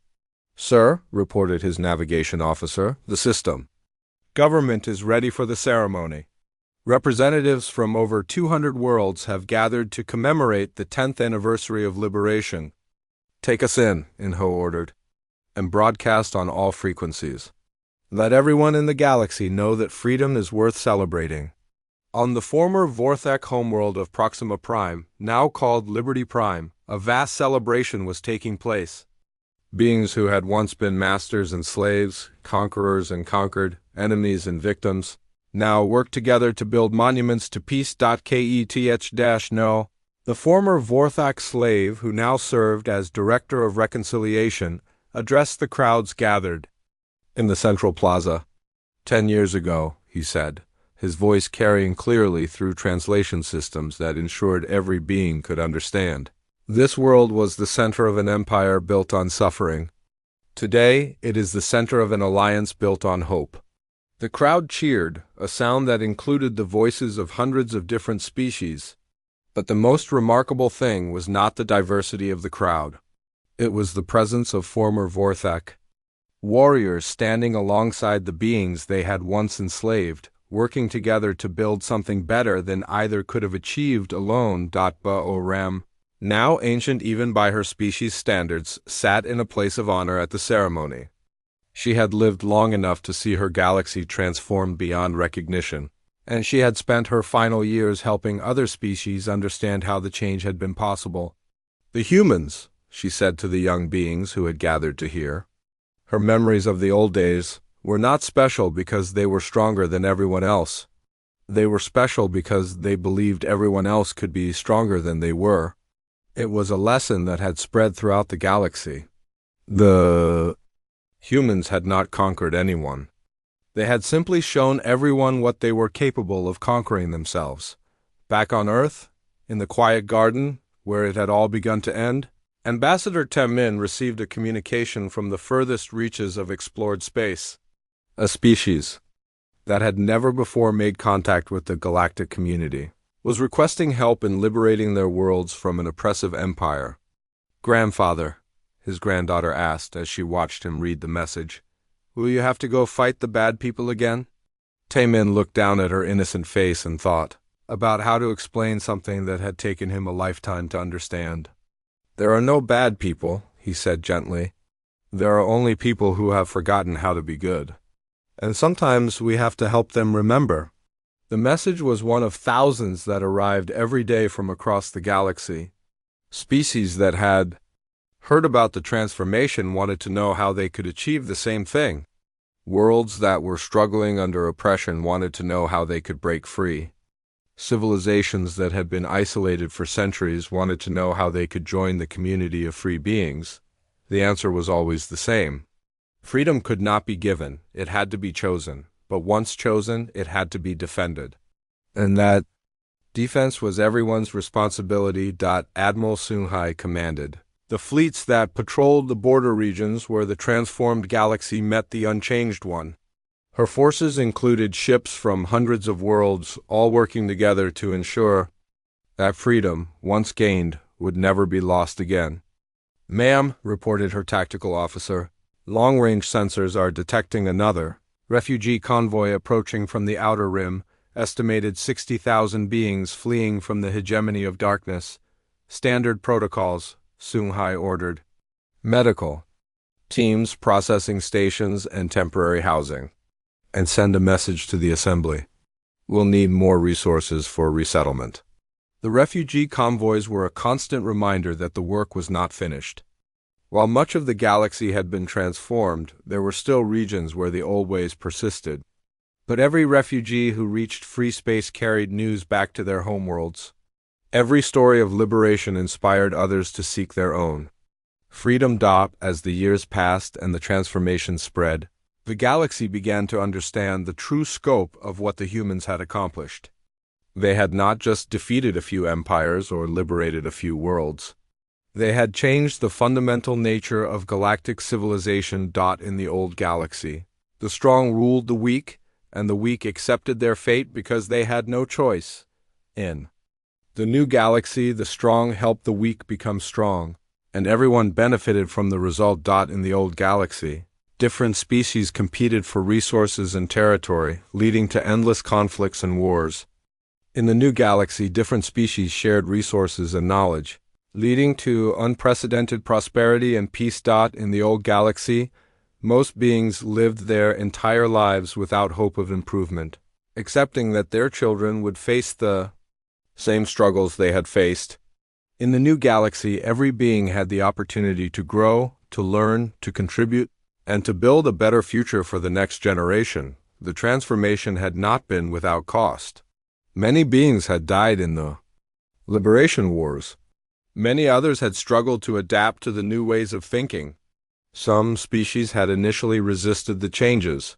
"Sir," reported his navigation officer, "the system government is ready for the ceremony. Representatives from over 200 worlds have gathered to commemorate the 10th anniversary of liberation." "Take us in," Inho ordered, "and broadcast on all frequencies. Let everyone in the galaxy know that freedom is worth celebrating." On the former Vorthok homeworld of Proxima Prime, now called Liberty Prime, a vast celebration was taking place. Beings who had once been masters and slaves, conquerors and conquered, enemies and victims, now worked together to build monuments to peace. Keth-no, the former Vorthok slave who now served as Director of Reconciliation, addressed the crowds gathered in the central plaza. 10 years ago, he said, his voice carrying clearly through translation systems that ensured every being could understand. This world was the center of an empire built on suffering. Today, it is the center of an alliance built on hope. The crowd cheered, a sound that included the voices of hundreds of different species. But the most remarkable thing was not the diversity of the crowd. It was the presence of former Vorthok warriors standing alongside the beings they had once enslaved, working together to build something better than either could have achieved alone. Ba-O-Ram, now ancient even by her species' standards, sat in a place of honor at the ceremony. She had lived long enough to see her galaxy transform beyond recognition, and she had spent her final years helping other species understand how the change had been possible. "The humans," she said to the young beings who had gathered to hear. Her memories of the old days were not special because they were stronger than everyone else. They were special because they believed everyone else could be stronger than they were. It was a lesson that had spread throughout the galaxy. The humans had not conquered anyone. They had simply shown everyone what they were capable of conquering themselves. Back on Earth, in the quiet garden, where it had all begun to end, Ambassador Temin received a communication from the furthest reaches of explored space. A species that had never before made contact with the galactic community was requesting help in liberating their worlds from an oppressive empire. "Grandfather," his granddaughter asked as she watched him read the message, "will you have to go fight the bad people again?" Taemin looked down at her innocent face and thought about how to explain something that had taken him a lifetime to understand. "There are no bad people," he said gently. "There are only people who have forgotten how to be good. And sometimes we have to help them remember." The message was one of thousands that arrived every day from across the galaxy. Species that had heard about the transformation wanted to know how they could achieve the same thing. Worlds that were struggling under oppression wanted to know how they could break free. Civilizations that had been isolated for centuries wanted to know how they could join the community of free beings. The answer was always the same. Freedom could not be given, it had to be chosen. But once chosen, it had to be defended. And that defense was everyone's responsibility. Admiral Sunhai commanded the fleets that patrolled the border regions where the transformed galaxy met the unchanged one. Her forces included ships from hundreds of worlds, all working together to ensure that freedom, once gained, would never be lost again. "Ma'am," reported her tactical officer, "long-range sensors are detecting another refugee convoy approaching from the outer rim, estimated 60,000 beings fleeing from the hegemony of darkness. Standard protocols," Sunhai ordered. "Medical teams, processing stations, and temporary housing. And send a message to the assembly. We'll need more resources for resettlement." The refugee convoys were a constant reminder that the work was not finished. While much of the galaxy had been transformed, there were still regions where the old ways persisted. But every refugee who reached free space carried news back to their homeworlds. Every story of liberation inspired others to seek their own. Freedom. As the years passed and the transformation spread, the galaxy began to understand the true scope of what the humans had accomplished. They had not just defeated a few empires or liberated a few worlds. They had changed the fundamental nature of galactic civilization. In the old galaxy, the strong ruled the weak, and the weak accepted their fate because they had no choice. In the new galaxy, the strong helped the weak become strong, and everyone benefited from the result. In the old galaxy, different species competed for resources and territory, leading to endless conflicts and wars. In the new galaxy, different species shared resources and knowledge, leading to unprecedented prosperity and peace. In the old galaxy, most beings lived their entire lives without hope of improvement, accepting that their children would face the same struggles they had faced. In the new galaxy, every being had the opportunity to grow, to learn, to contribute, and to build a better future for the next generation. The transformation had not been without cost. Many beings had died in the liberation wars. Many others had struggled to adapt to the new ways of thinking. Some species had initially resisted the changes,